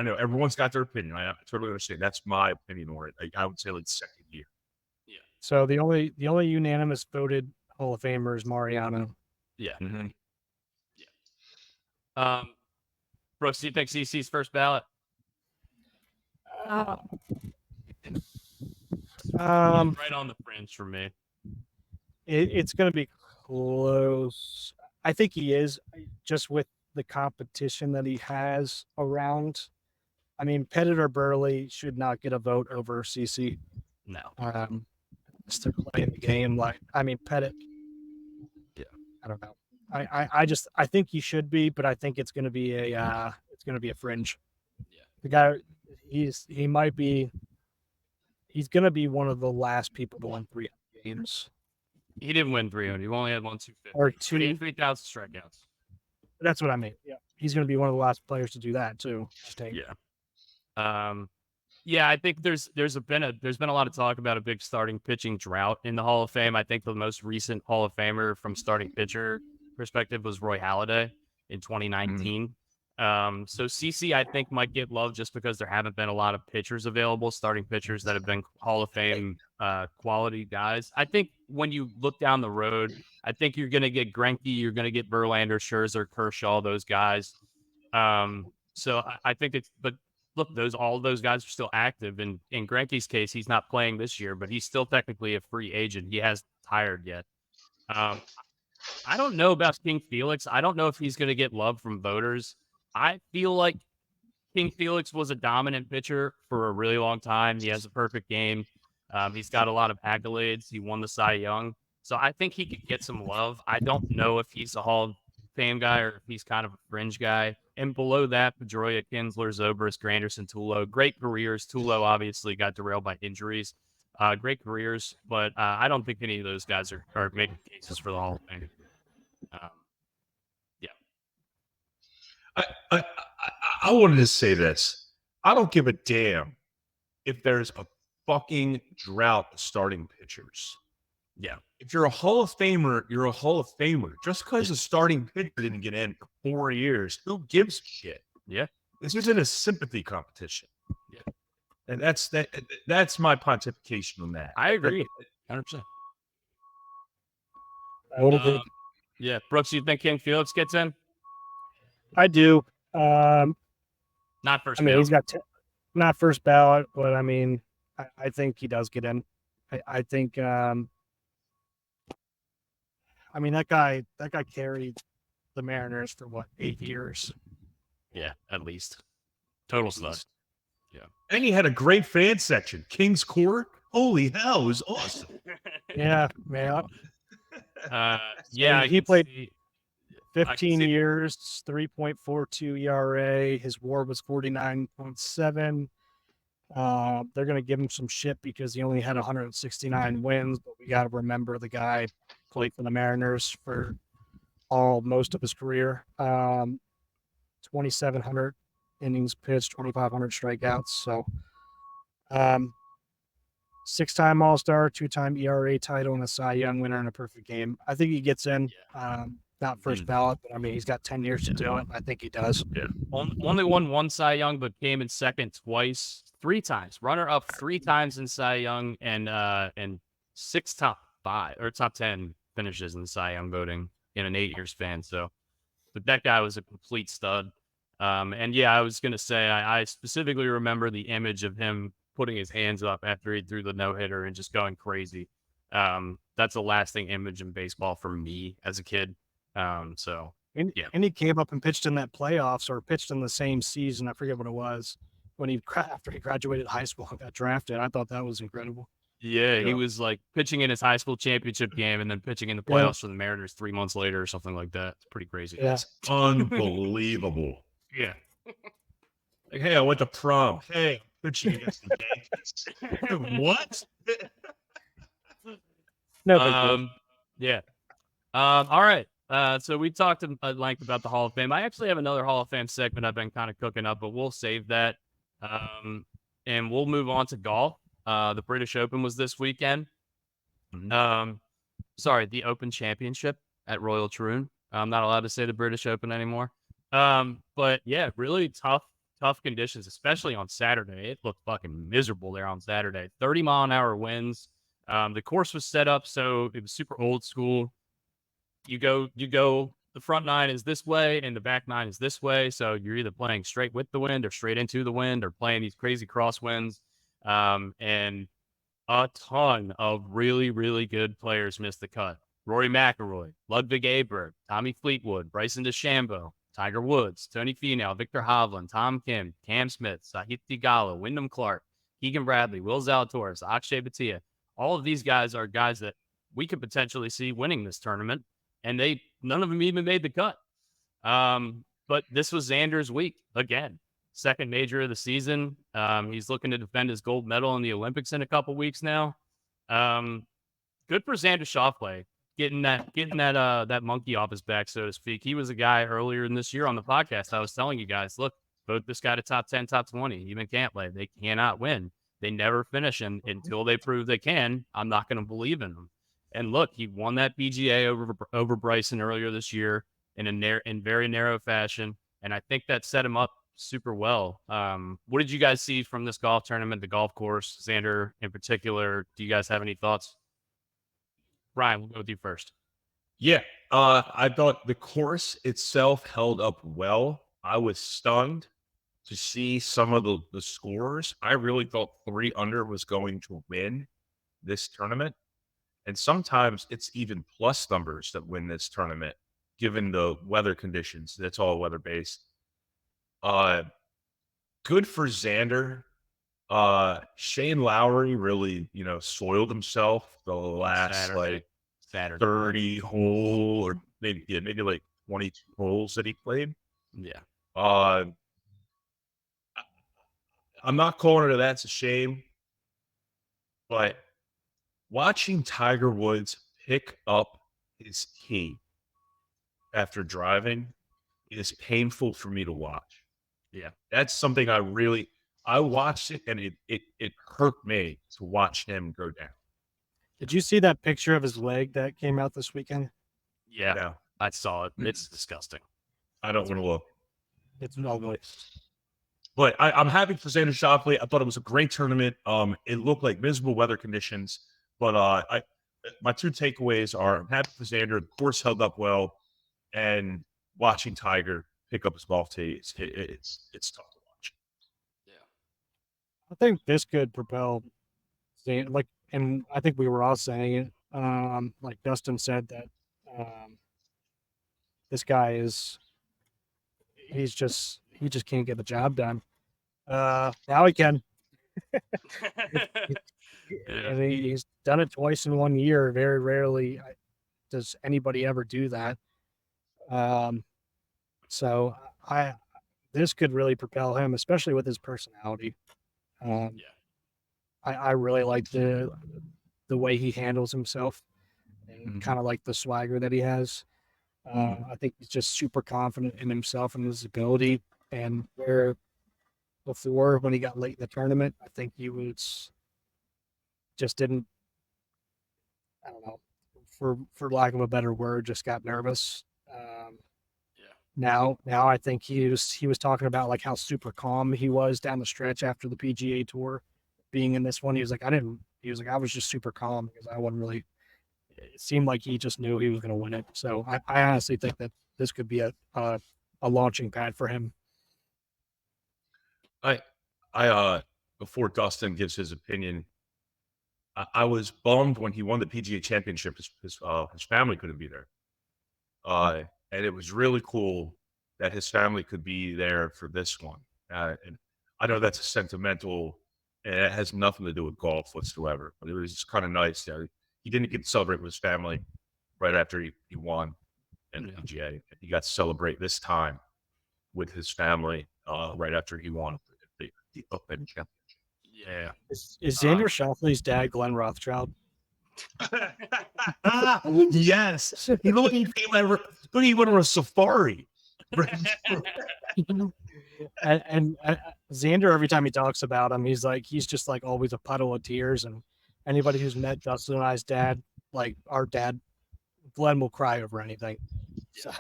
know everyone's got their opinion. I totally understand. That's my opinion on it. I would say like second year. Yeah. So the only unanimous voted Hall of Famer is Mariano. Yeah. Mm-hmm. Yeah. Brooks, do you think CC's first ballot? Right on the fringe for me. It's going to be close. I think he is, just with the competition that he has around. I mean, Pettit or Burley should not get a vote over CC. No. They're playing the game. Pettit. Yeah. I don't know. I think he should be, but I think it's going to be a fringe. Yeah. The guy, he might be he's going to be one of the last people to win 300 games. He didn't win 300. He only had 250. Or But he had 3,000 strikeouts. That's what I mean. Yeah. He's going to be one of the last players to do that too. Yeah, I think there's been a lot of talk about a big starting pitching drought in the Hall of Fame. I think the most recent Hall of Famer from starting pitcher perspective was Roy Halladay in 2019. So CC, I think, might get love just because there haven't been a lot of pitchers available, starting pitchers that have been Hall of Fame quality guys. I think when you look down the road, I think you're going to get Greinke, you're going to get Verlander, Scherzer, Kershaw, those guys. So I think but look, all those guys are still active. And in Greinke's case, he's not playing this year, but he's still technically a free agent. He hasn't retired yet. I don't know about King Felix. I don't know if he's going to get love from voters. I feel like King Felix was a dominant pitcher for a really long time. He has a perfect game. He's got a lot of accolades. He won the Cy Young. So I think he could get some love. I don't know if he's a Hall of Fame guy or if he's kind of a fringe guy. And below that, Pedroia, Kinsler, Zobrist, Granderson, Tulo. Great careers. Tulo obviously got derailed by injuries. Great careers, but I don't think any of those guys are making cases for the Hall of Fame. I wanted to say this. I don't give a damn if there's a fucking drought of starting pitchers. Yeah. If you're a Hall of Famer, you're a Hall of Famer. Just because a starting pitcher didn't get in for 4 years, who gives a shit? Yeah. This isn't a sympathy competition. Yeah. And that's my pontification on that. I agree. 100%. Yeah. Brooks, you think King Felix gets in? I do. Not first. I mean, he's got not first ballot, but I mean, I think he does get in. I think. I mean, that guy carried the Mariners for what, 8 years? Yeah, at least. Total stud. Yeah. And he had a great fan section. King's Court. Holy hell, it was awesome. Yeah, man. Yeah, he played 15 years, 3.42 ERA. His WAR was 49.7. They're going to give him some shit because he only had 169 wins, but we got to remember the guy played for the Mariners for most of his career. 2,700 innings pitched, 2,500 strikeouts. So, 6-time All-Star, 2-time ERA title, and a Cy Young winner in a perfect game. I think he gets in. Not first ballot, but I mean, he's got 10 years to do it. I think he does. Yeah. Only won one Cy Young, but came in second twice, 3 times. Runner up 3 times in Cy Young, and 6 top 10 finishes in the Cy Young voting in an 8-year span. So, but that guy was a complete stud. And yeah, I was gonna say I specifically remember the image of him putting his hands up after he threw the no-hitter and just going crazy. That's a lasting image in baseball for me as a kid. And he came up and pitched in that playoffs or pitched in the same season. I forget what it was when after he graduated high school and got drafted. I thought that was incredible. Yeah, he was like pitching in his high school championship game and then pitching in the playoffs for the Mariners 3 months later or something like that. It's pretty crazy. Yeah. It's unbelievable. Yeah. Like, hey, I went to prom. Hey, I'm pitching against the Yankees. What? No. Yeah. All right. So we talked at length about the Hall of Fame. I actually have another Hall of Fame segment I've been kind of cooking up, but we'll save that. And we'll move on to golf. The British Open was this weekend. The Open Championship at Royal Troon. I'm not allowed to say the British Open anymore. But yeah, really tough conditions, especially on Saturday. It looked fucking miserable there on Saturday. 30-mile-an-hour winds. The course was set up so it was super old school. You go, the front 9 is this way and the back 9 is this way. So you're either playing straight with the wind or straight into the wind or playing these crazy crosswinds. And a ton of really, really good players missed the cut. Rory McIlroy, Ludwig Aberg, Tommy Fleetwood, Bryson DeChambeau, Tiger Woods, Tony Finau, Victor Hovland, Tom Kim, Cam Smith, Sahith Theegala, Wyndham Clark, Keegan Bradley, Will Zalatoris, Akshay Bhatia. All of these guys are guys that we could potentially see winning this tournament, and none of them even made the cut. But this was Xander's week again. Second major of the season. He's looking to defend his gold medal in the Olympics in a couple weeks now. Good for Xander Schauffele getting that monkey off his back, so to speak. He was a guy earlier in this year on the podcast. I was telling you guys, look, vote this guy to top 10, top 20. Even can't play. They cannot win. They never finish, and until they prove they can, I'm not going to believe in them. And look, he won that PGA over Bryson earlier this year in very narrow fashion, and I think that set him up super well. What did you guys see from this golf tournament, the golf course, Xander in particular? Do you guys have any thoughts? Ryan, we'll go with you first. Yeah, I thought the course itself held up well. I was stunned to see some of the scores. I really thought 3 under was going to win this tournament. And sometimes it's even plus numbers that win this tournament, given the weather conditions. That's all weather based. Good for Xander. Shane Lowry really, soiled himself the last Saturday. 30 hole or maybe like 22 holes that he played. Yeah. I'm not calling it that's a shame, but watching Tiger Woods pick up his tee after driving is painful for me to watch. Yeah. That's something I watched it and it hurt me to watch him go down. Did you see that picture of his leg that came out this weekend? Yeah. No, I saw it. It's disgusting. I don't want to look. It's ugly. But I'm happy for Xander Schauffele. I thought it was a great tournament. It looked like miserable weather conditions, but my 2 takeaways are: I'm happy for Xander. The course held up well, and watching Tiger pick up his golf tee, it's tough to watch. Yeah. I think this could propel Xander, and I think we were all saying it. Like Dustin said that this guy he just can't get the job done. Now he can. And he's done it twice in 1 year. Very rarely does anybody ever do that. So this could really propel him, especially with his personality. I really like the way he handles himself and kind of like the swagger that he has. I think he's just super confident in himself and his ability. And where before, when he got late in the tournament, I think he was just didn't, I don't know, for lack of a better word, just got nervous. Now I think he was talking about like how super calm he was down the stretch after the PGA Tour, being in this one. He was like, I was just super calm because I wasn't really. It seemed like he just knew he was going to win it. So I honestly think that this could be a launching pad for him. I before Dustin gives his opinion, I was bummed when he won the PGA Championship. His family couldn't be there, and it was really cool that his family could be there for this one. And I know that's a sentimental, and it has nothing to do with golf whatsoever. But it was just kind of nice that he didn't get to celebrate with his family right after he won in the PGA. He got to celebrate this time with his family right after he won the Open Championship. Yeah. Is Xander Schauffele's dad Glenn Rothschild? Yes. He looked he went on a safari. and Xander, every time he talks about him, he's just like always a puddle of tears. And anybody who's met Dustin and I's dad, like our dad, Glenn will cry over anything. So.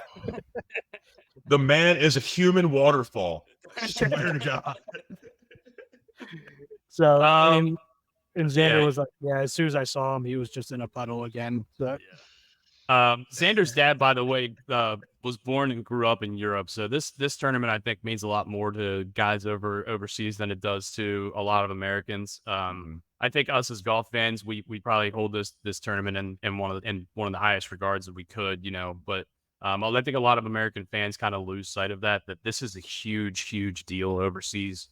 The man is a human waterfall. Swear to God. So and Xander was like, yeah, as soon as I saw him, he was just in a puddle again. So. Xander's dad, by the way, was born and grew up in Europe. So this tournament, I think, means a lot more to guys overseas than it does to a lot of Americans. I think us as golf fans, we probably hold this tournament in one of the highest regards that we could, But I think a lot of American fans kind of lose sight of that this is a huge deal overseas.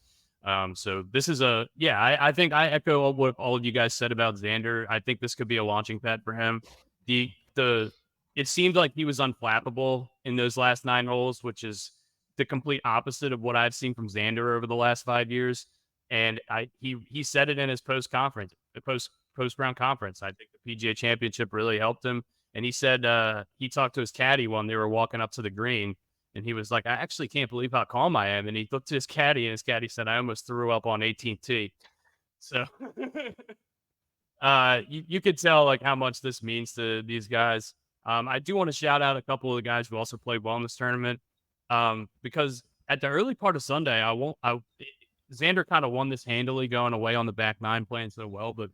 So this is I think I echo what all of you guys said about Xander. I think this could be a launching pad for him. It seemed like he was unflappable in those last 9 holes, which is the complete opposite of what I've seen from Xander over the last 5 years. And he said it in his post round conference. I think the PGA Championship really helped him. And he said he talked to his caddy when they were walking up to the green, and he was like, "I actually can't believe how calm I am." And he looked at his caddy, and his caddy said, "I almost threw up on 18th tee." So you could tell like how much this means to these guys. I do want to shout out a couple of the guys who also played well in this tournament, because at the early part of Sunday, Xander kind of won this handily going away on the back nine, playing so well. But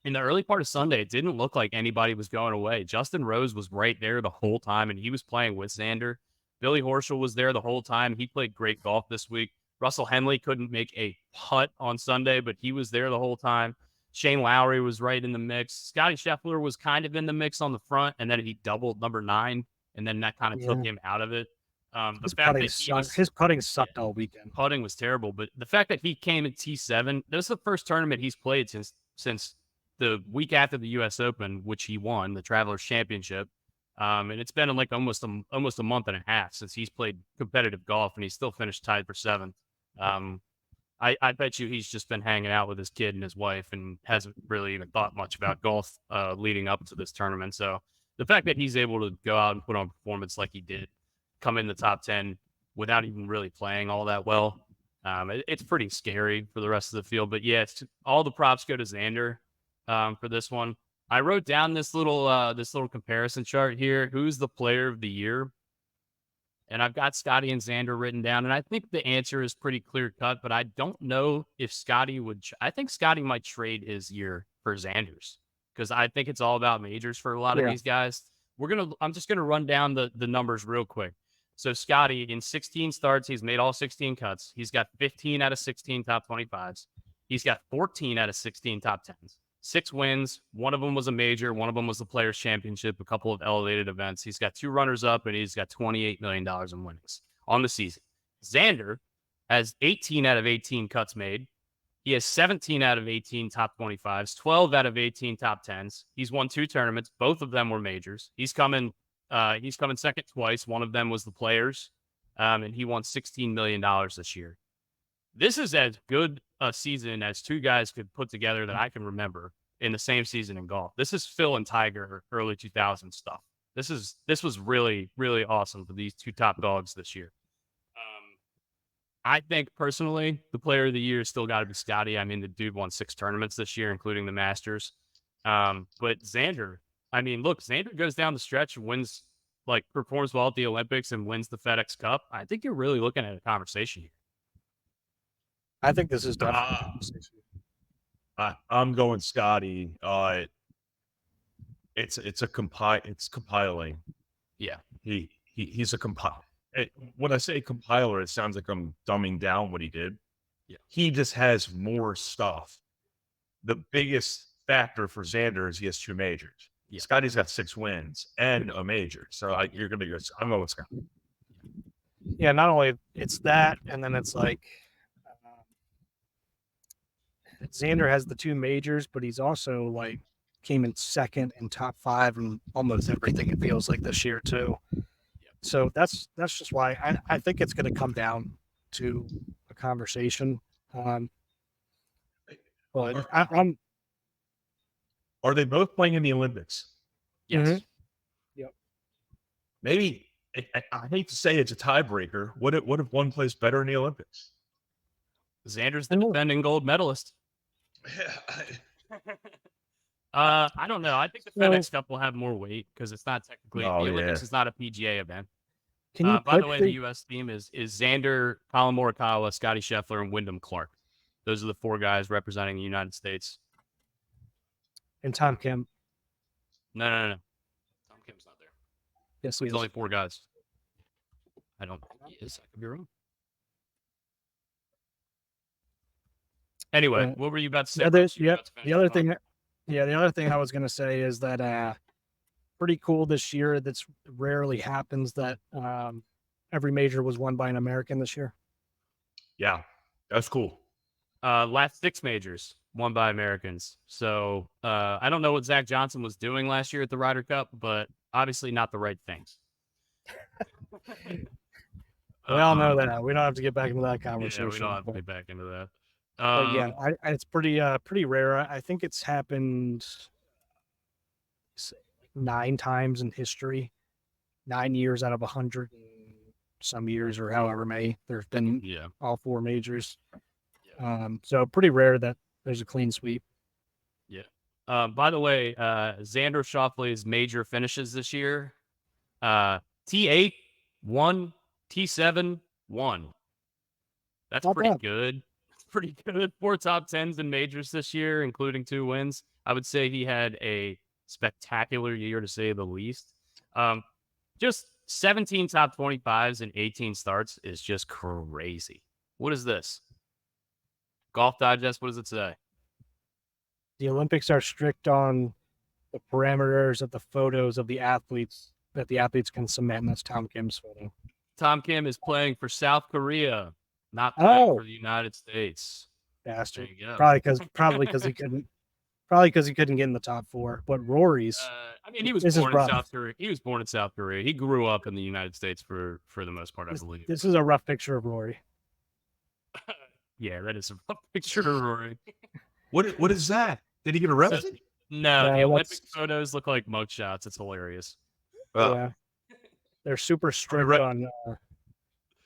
in the early part of Sunday, it didn't look like anybody was going away. Justin Rose was right there the whole time, and he was playing with Xander. Billy Horschel was there the whole time. He played great golf this week. Russell Henley couldn't make a putt on Sunday, but he was there the whole time. Shane Lowry was right in the mix. Scotty Scheffler was kind of in the mix on the front, and then he doubled number 9, and then that kind of took him out of it. His putting sucked all weekend. Putting was terrible, but the fact that he came at T7, this is the first tournament he's played since the week after the U.S. Open, which he won, the Travelers Championship. And it's been like almost a month and a half since he's played competitive golf, and he still finished tied for 7th. I bet you he's just been hanging out with his kid and his wife and hasn't really even thought much about golf leading up to this tournament. So the fact that he's able to go out and put on performance like he did, come in the top 10 without even really playing all that well, it's pretty scary for the rest of the field. But yeah, all the props go to Xander for this one. I wrote down this little comparison chart here. Who's the player of the year? And I've got Scotty and Xander written down, and I think the answer is pretty clear cut, but I don't know if Scotty would. I think Scotty might trade his year for Xander's, because I think it's all about majors for a lot of these guys. I'm just gonna run down the numbers real quick. So Scotty, in 16 starts, he's made all 16 cuts. He's got 15 out of 16 top 25s. He's got 14 out of 16 top 10s. 6 wins. One of them was a major. One of them was the Players Championship, a couple of elevated events. He's got 2 runners up, and he's got $28 million in winnings on the season. Xander has 18 out of 18 cuts made. He has 17 out of 18 top 25s, 12 out of 18 top 10s. He's won 2 tournaments. Both of them were majors. He's coming second twice. One of them was the Players, and he won $16 million this year. This is as good a season as 2 guys could put together that I can remember in the same season in golf. This is Phil and Tiger early 2000s stuff. This was really, really awesome for these 2 top dogs this year. I think personally, the player of the year still got to be Scotty. I mean, the dude won 6 tournaments this year, including the Masters. But Xander, I mean, look, Xander goes down the stretch and wins, like performs well at the Olympics and wins the FedEx Cup. I think you're really looking at a conversation here. I think this is definitely. I'm going Scotty. It's compiling. Yeah, he's a compiler. When I say compiler, it sounds like I'm dumbing down what he did. Yeah, he just has more stuff. The biggest factor for Xander is he has 2 majors. Yeah. Scotty's got 6 wins and a major. So I'm going with Scotty. Yeah, not only it's that, and then it's like Xander has the 2 majors, but he's also like came in second and top 5 and almost everything, it feels like, this year too. So that's just why I think it's going to come down to a conversation. But are they both playing in the Olympics? Yes. Mm-hmm. Yep. Maybe I hate to say it's a tiebreaker. What if one plays better in the Olympics? Xander's the defending gold medalist. I don't know. I think the FedEx Cup will have more weight because it's not technically the Olympics is not a PGA event. By the way, the U.S. team is Xander, Colin Morikawa, Scotty Scheffler, and Wyndham Clark. Those are the 4 guys representing the United States. And Tom Kim. No. Tom Kim's not there. Yes, he's only 4 guys. I don't think he is. I could be wrong. Anyway, what were you about to say? The other thing I was going to say is that pretty cool this year. That's rarely happens that every major was won by an American this year. Yeah, that's cool. Last 6 majors won by Americans. So I don't know what Zach Johnson was doing last year at the Ryder Cup, but obviously not the right things. We all know that. We don't have to get back into that conversation. Yeah, we don't have to get back into that. But yeah, Um, it's pretty rare. I think it's happened 9 times in history, 9 years out of 100 some years or however many there's been yeah. all 4 majors. So pretty rare that there's a clean sweep. Yeah. By the way, Xander Schauffele's major finishes this year. T8, 1, T7, 1. That's Not pretty bad. good. That's pretty good. 4 top 10s in majors this year, including 2 wins. I would say he had a spectacular year, to say the least. Just 17 top 25s and 18 starts is just crazy. What is this? Golf Digest, what does it say? The Olympics are strict on the parameters of the photos of the athletes that the athletes can submit, and that's Tom Kim's photo. Tom Kim is playing for South Korea, not playing Oh, for the United States. There bastard! you go. Probably because he couldn't get in the top 4. But Rory's, I mean, he was this is born in rough. South Korea. He was born in South Korea. He grew up in the United States for the most part, I believe. This is a rough picture of Rory. Yeah, that is a picture of Rory. What is that? Did he get arrested? No, the No, Olympic that's- photos look like mugshots. It's hilarious. Yeah, they're super strict right. on.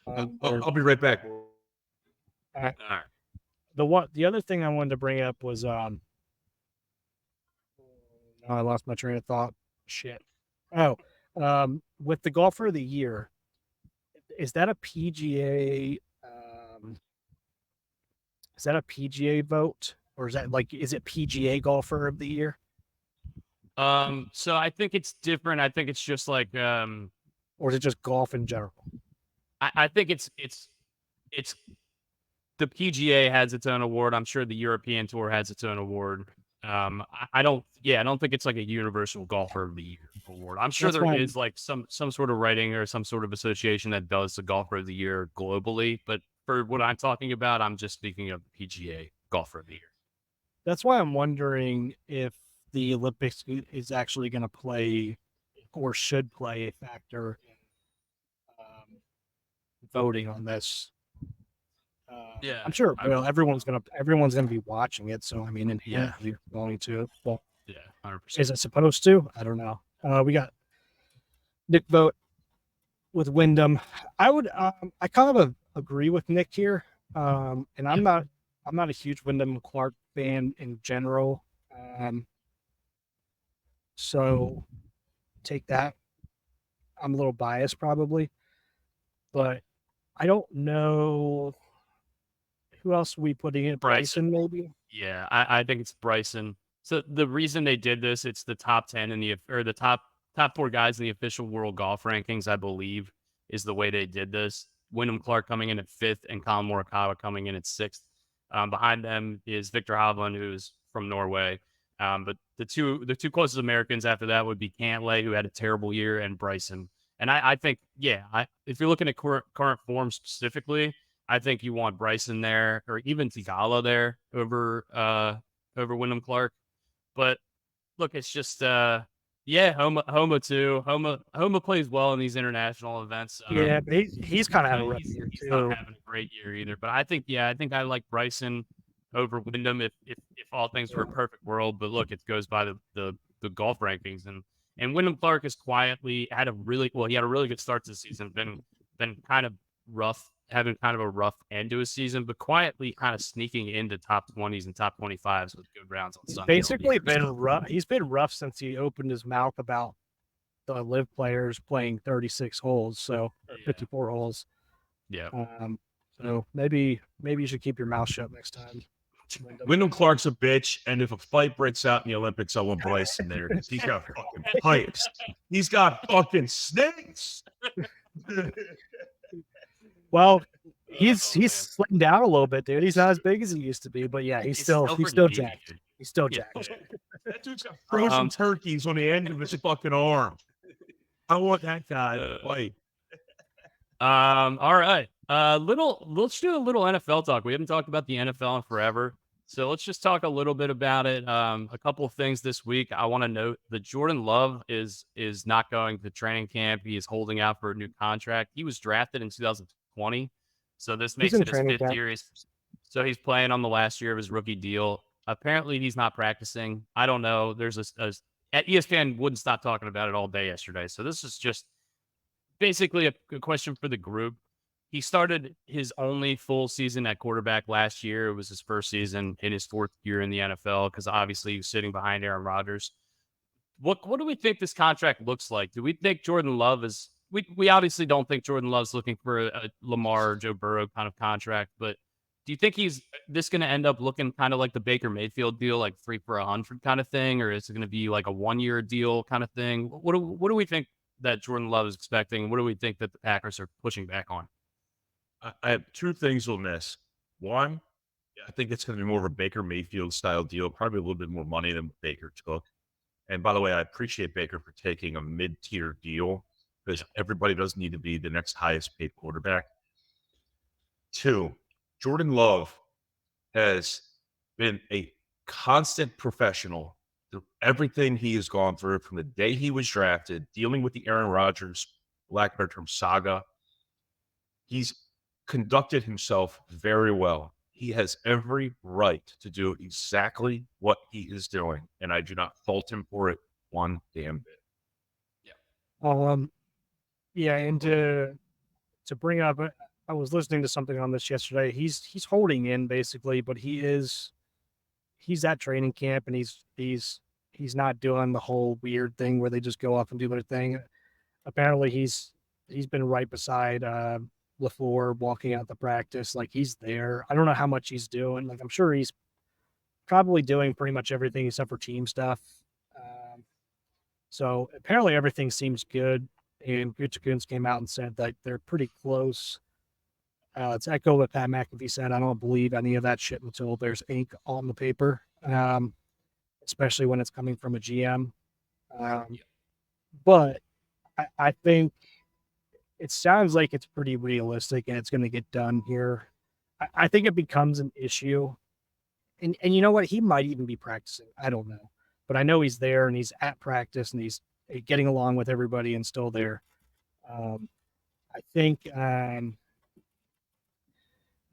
I'll be right back. All right. The other thing I wanted to bring up was I lost my train of thought. Shit. With the golfer of the year, is that a PGA? Is that a PGA vote, or is it PGA golfer of the year, So I think it's different. I think it's just like or is it just golf in general? I think it's the PGA has its own award. I'm sure the European Tour has its own award. I don't think it's like a universal golfer of the year award. I'm sure That's there fine. is like some sort of writing or some sort of association that does the golfer of the year globally. But for what I'm talking about, I'm just speaking of the PGA golfer of the year. That's why I'm wondering if the Olympics is actually going to play or should play a factor in voting on this. Yeah, I'm sure. Well, everyone's gonna be watching it, so I mean, Yeah. inherently going to. Well, Yeah, 100%. is it supposed to? I don't know. We got Nick vote with Wyndham. I kind of agree with Nick here. And I'm not a huge Wyndham Clark fan in general. So take that. I'm a little biased probably, but I don't know who else are we putting in. Bryson maybe. Yeah, I think it's Bryson. So the reason they did this, it's the top 10 in the top 4 guys in the official world golf rankings, I believe, is the way they did this. Wyndham Clark coming in at 5th and Colin Morikawa coming in at 6th. Behind them is Victor Hovland, who's from Norway. But the two closest Americans after that would be Cantlay, who had a terrible year, and Bryson. And I think, if you're looking at current form specifically, I think you want Bryson there, or even Tigala there over Wyndham Clark. But look, it's just Homa too. Homa plays well in these international events. Yeah, but he's kind of having a rough he's year he's not too. having a great year either. But I think I like Bryson over Wyndham if all things were a perfect world. But look, it goes by the golf rankings, and Wyndham Clark has quietly had a really good start to the season. Been kind of rough, having kind of a rough end to his season, but quietly kind of sneaking into top 20s and top 25s with good rounds on Sunday. Basically been rough. He's been rough since he opened his mouth about the live players playing 36 holes, so 54 holes. Yeah. So maybe you should keep your mouth shut next time. Wyndham Clark's a bitch, and if a fight breaks out in the Olympics, I want Bryson there because he's got fucking pipes. He's got fucking snakes. Well, he's slimmed down a little bit, dude. He's not as big as he used to be, but yeah, he's still jacked. He's still jacked. That dude's got frozen turkeys on the end of his fucking arm. I want that guy to fight. All right. Let's do a little NFL talk. We haven't talked about the NFL in forever. So let's just talk a little bit about it. A couple of things this week. I want to note that Jordan Love is not going to training camp. He is holding out for a new contract. He was drafted in 2020. So this makes it his 5th year. So he's playing on the last year of his rookie deal. Apparently, he's not practicing. I don't know. There's at ESPN wouldn't stop talking about it all day yesterday. So this is just basically a question for the group. He started his only full season at quarterback last year. It was his first season in his 4th year in the NFL because obviously he was sitting behind Aaron Rodgers. What do we think this contract looks like? Do we think Jordan Love is? We obviously don't think Jordan Love's looking for a Lamar or Joe Burrow kind of contract, but do you think he's this going to end up looking kind of like the Baker Mayfield deal, like 3 for $100 kind of thing, or is it going to be like a 1-year deal kind of thing? What do we think that Jordan Love is expecting? What do we think that the Packers are pushing back on? I have 2 things we'll miss. One, I think it's going to be more of a Baker Mayfield style deal, probably a little bit more money than Baker took. And by the way, I appreciate Baker for taking a mid-tier deal because everybody doesn't need to be the next highest paid quarterback. 2, Jordan Love has been a constant professional through everything he has gone through from the day he was drafted, dealing with the Aaron Rodgers, lack of a better term, saga. He's conducted himself very well. He has every right to do exactly what he is doing, and I do not fault him for it one damn bit. Yeah, and to bring up, I was listening to something on this yesterday. He's holding in basically, but he's at training camp and he's not doing the whole weird thing where they just go off and do their thing. Apparently, he's been right beside LaFleur walking out the practice, like he's there. I don't know how much he's doing. Like I'm sure he's probably doing pretty much everything except for team stuff. So apparently everything seems good. And Gutekunst came out and said that they're pretty close. Let's echo what Pat McAfee said. I don't believe any of that shit until there's ink on the paper, especially when it's coming from a GM. But I think it sounds like it's pretty realistic and it's going to get done here. I think it becomes an issue. And you know what? He might even be practicing. I don't know. But I know he's there and he's at practice and he's getting along with everybody and still there. I think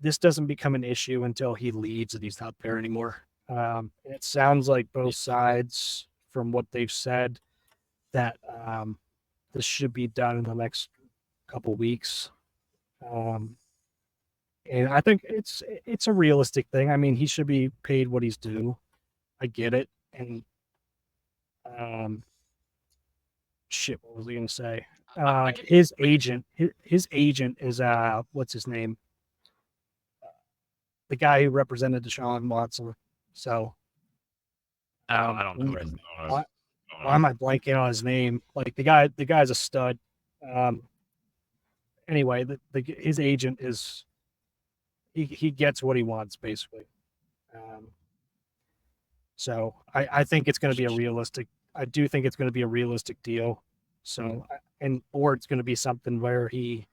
this doesn't become an issue until he leaves and he's not there anymore. It sounds like both sides, from what they've said, that this should be done in the next couple weeks. And I think it's a realistic thing. I mean, he should be paid what he's due. I get it. And shit, what was he gonna say? His agent is what's his name? The guy who represented Deshaun Watson. So I don't know. Why am I blanking on his name? Like the guy's a stud. Anyway, his agent is he gets what he wants basically. So I think it's going to be a realistic. I do think it's going to be a realistic deal. So or it's going to be something where they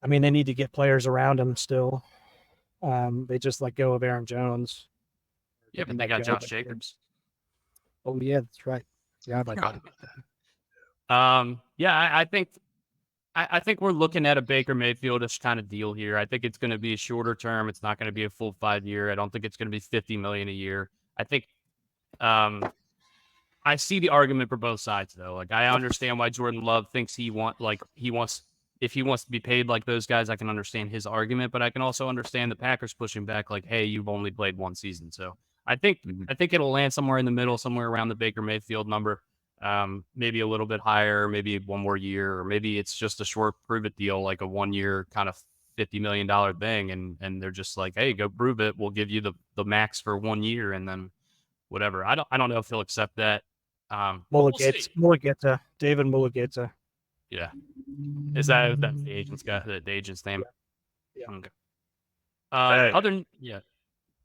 need to get players around him still. They just let go of Aaron Jones. Yeah, but they got Josh Jacobs. Oh yeah, that's right. Yeah, I forgot about that. I think we're looking at a Baker Mayfield-ish kind of deal here. I think it's going to be a shorter term. It's not going to be a full 5 year. I don't think it's going to be $50 million a year. I think I see the argument for both sides though. Like I understand why Jordan Love thinks if he wants to be paid like those guys, I can understand his argument, but I can also understand the Packers pushing back like, hey, you've only played one season. So I think it'll land somewhere in the middle, somewhere around the Baker Mayfield number. Maybe a little bit higher, maybe 1 more year, or maybe it's just a short prove it deal, like a 1 year kind of $50 million thing. And they're just like, hey, go prove it. We'll give you the max for 1 year. And then whatever. I don't know if he'll accept that. Mulligeta, David Mulligeta. Yeah. Is that's the agent's guy, the agent's name? Yeah. Okay.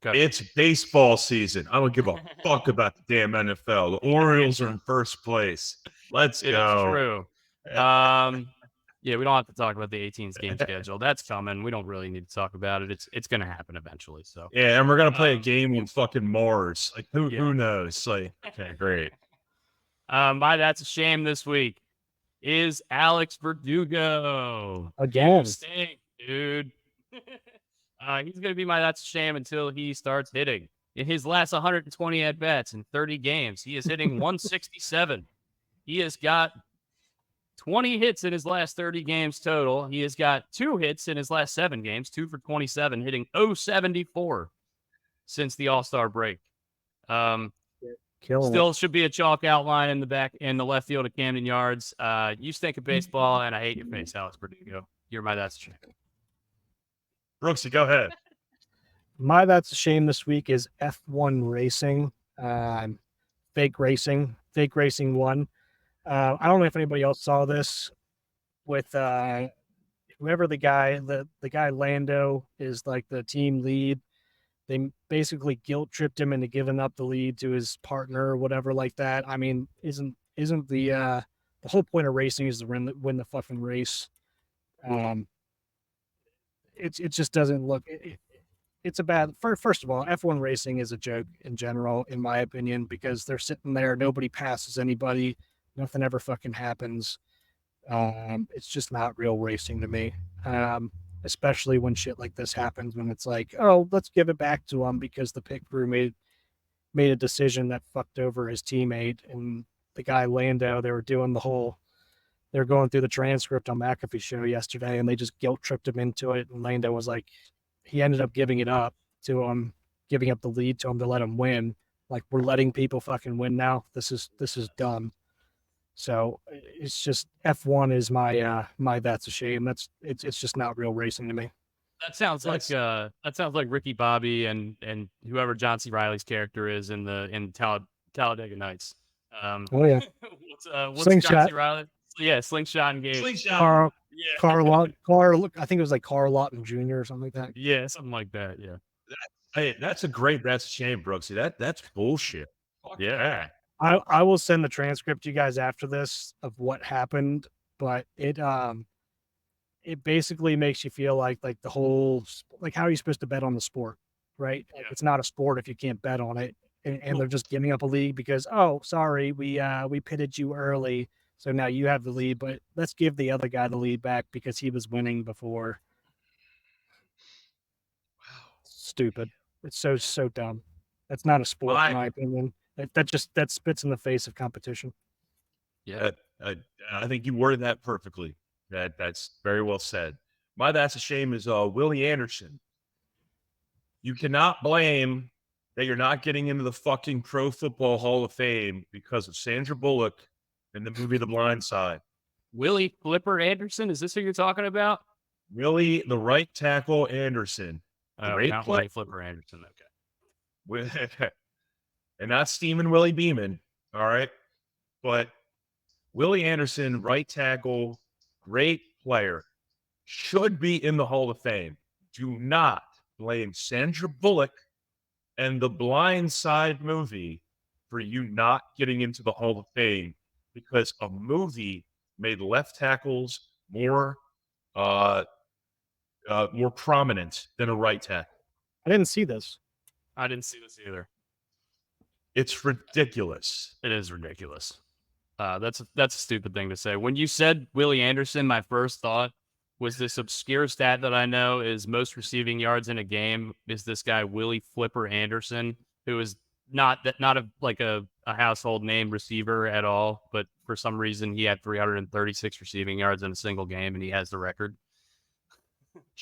It's baseball season. I don't give a fuck about the damn NFL. The Orioles are in first place. Let's go. It's true. Yeah, we don't have to talk about the 18th game schedule. That's coming. We don't really need to talk about it. It's going to happen eventually. So yeah, and we're gonna play a game on fucking Mars. Like who knows? Like okay, great. That's a shame this week is Alex Verdugo. Again. Stink, dude. He's going to be my that's a shame until he starts hitting. In his last 120 at bats in 30 games, he is hitting 167. He has got 20 hits in his last 30 games total. He has got 2 hits in his last 7 games, 2 for 27, hitting 074 since the All-Star break. Still should be a chalk outline in the left field of Camden Yards. You stink of baseball, and I hate your face, Alex Verdugo. You're my that's a shame. Brooksy, go ahead. My that's a shame this week is F1 racing. Fake racing 1. I don't know if anybody else saw this with whoever the guy Lando is like the team lead. They basically guilt tripped him into giving up the lead to his partner or whatever like that. I mean, isn't the whole point of racing is to win the fucking race? It just doesn't look. It's a bad. First of all, F1 racing is a joke in general, in my opinion, because they're sitting there, nobody passes anybody, nothing ever fucking happens. It's just not real racing to me. Especially when shit like this happens, when it's like, oh, let's give it back to him because the pit crew made a decision that fucked over his teammate. And the guy Lando, they were going through the transcript on McAfee show yesterday, and they just guilt tripped him into it. And Lando was like, he ended up giving it up to him, giving up the lead to him to let him win. Like, we're letting people fucking win now. This is dumb. So it's just F1 is my that's a shame. It's just not real racing to me. That sounds like Ricky Bobby and whoever John C. Reilly's character is in Talladega Nights. Oh yeah. What's Slingshot. John C. Reilly? Yeah, Slingshot and Gabe. Slingshot. Carl Lawton Jr. or something like that. Yeah, something like that. Yeah. Hey, that's a shame, Brooksy. That's bullshit. Fuck Yeah. I will send the transcript to you guys after this of what happened, but it basically makes you feel like the whole, like, how are you supposed to bet on the sport, right? Like, it's not a sport if you can't bet on it, and they're just giving up a lead because, oh, sorry, we pitted you early, so now you have the lead, but let's give the other guy the lead back because he was winning before. Wow. Stupid. It's so dumb. That's not a sport, in my opinion. That spits in the face of competition. Yeah, I think you worded that perfectly. That's very well said. My that's a shame is Willie Anderson. You cannot blame that you're not getting into the fucking Pro Football Hall of Fame because of Sandra Bullock in the movie The Blind Side. Willie Flipper Anderson, is this who you're talking about? Willie, the right tackle Anderson. Great play. Willie Flipper Anderson. Okay. And not Steven Willie Beeman, all right? But Willie Anderson, right tackle, great player, should be in the Hall of Fame. Do not blame Sandra Bullock and the Blind Side movie for you not getting into the Hall of Fame, because a movie made left tackles more prominent than a right tackle. I didn't see this. I didn't see this either. It's ridiculous. It is ridiculous. That's a stupid thing to say. When you said Willie Anderson, my first thought was this obscure stat that I know is most receiving yards in a game is this guy Willie Flipper Anderson, who is not a household name receiver at all, but for some reason he had 336 receiving yards in a single game, and he has the record.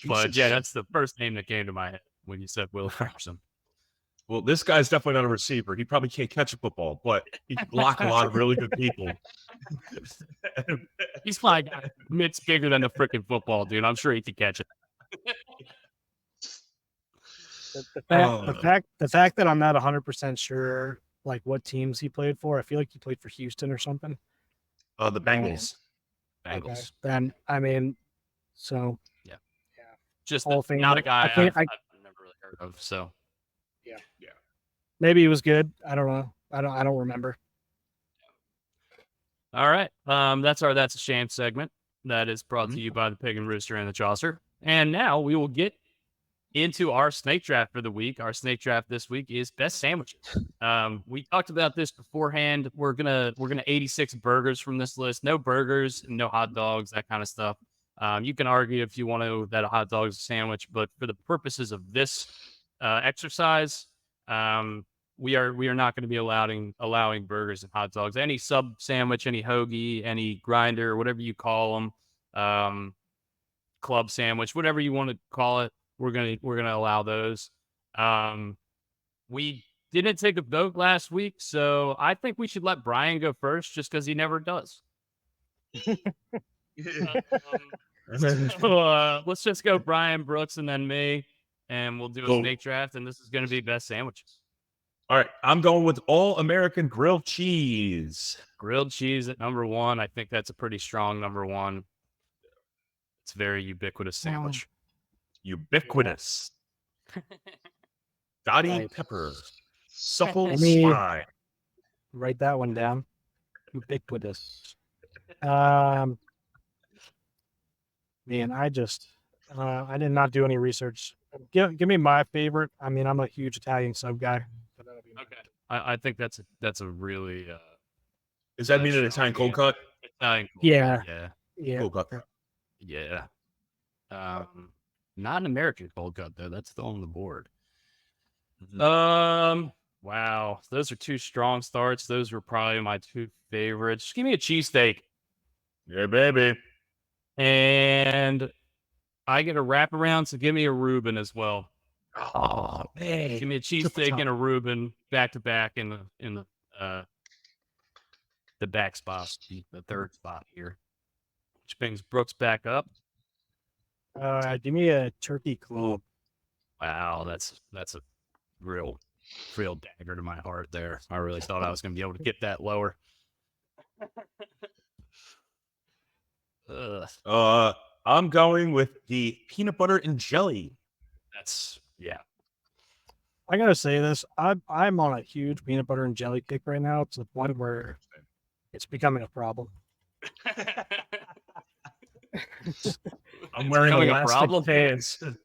But yeah, that's the first name that came to my head when you said Willie Anderson. Well, this guy's definitely not a receiver. He probably can't catch a football, but he can block a lot of really good people. He's like mitts bigger than the freaking football, dude. I'm sure he could catch it. The fact that I'm not 100% sure like what teams he played for, I feel like he played for Houston or something. The Bengals. Okay. Then I mean, so yeah. Just thing, not a guy I've never really heard of. So yeah. Maybe he was good. I don't know. I don't remember. All right. That's a shame segment. That is brought to you by the Pig and Rooster and the Chaucer. And now we will get into our snake draft for the week. Our snake draft this week is best sandwiches. We talked about this beforehand. We're gonna 86 burgers from this list. No burgers, no hot dogs, that kind of stuff. You can argue if you want to that a hot dog is a sandwich, but for the purposes of this exercise, we are not going to be allowing burgers and hot dogs. Any sub sandwich, any hoagie, any grinder, whatever you call them, club sandwich, whatever you want to call it, we're gonna allow those. We didn't take a vote last week, so I think we should let Brian go first, just because he never does. So, let's just go Brian, Brooks, and then me, and we'll do a Cool. snake draft, and this is going to be best sandwiches. All right, I'm going with all American grilled cheese. Grilled cheese at number 1. I think that's a pretty strong number 1. It's a very ubiquitous sandwich. Ubiquitous. Dottie Right. pepper. Supple Let me- swine. Write that one down. Ubiquitous. Man, I did not do any research. Give me my favorite. I mean, I'm a huge Italian sub guy. So that'll be Okay, I think that's a really Does that mean an that's Italian strong, cold cut? Italian. Yeah. yeah, Yeah. Cold cut. yeah. Not an American cold cut though. That's still on the board. Mhm. Wow, those are 2 strong starts. Those were probably my 2 favorites. Just give me a cheesesteak. Yeah, baby. And I get a wraparound, so give me a Reuben as well. Oh, man. Give me a cheesesteak and a Reuben back to back in the back spot, the third spot here. Which brings Brooks back up. Give me a turkey club. Wow, that's a real dagger to my heart there. I really thought I was going to be able to get that lower. Ugh. I'm going with the peanut butter and jelly. That's yeah. I gotta say this. I'm on a huge peanut butter and jelly kick right now. It's the point where it's becoming a problem. I'm wearing becoming a elastic problem? pants. I'm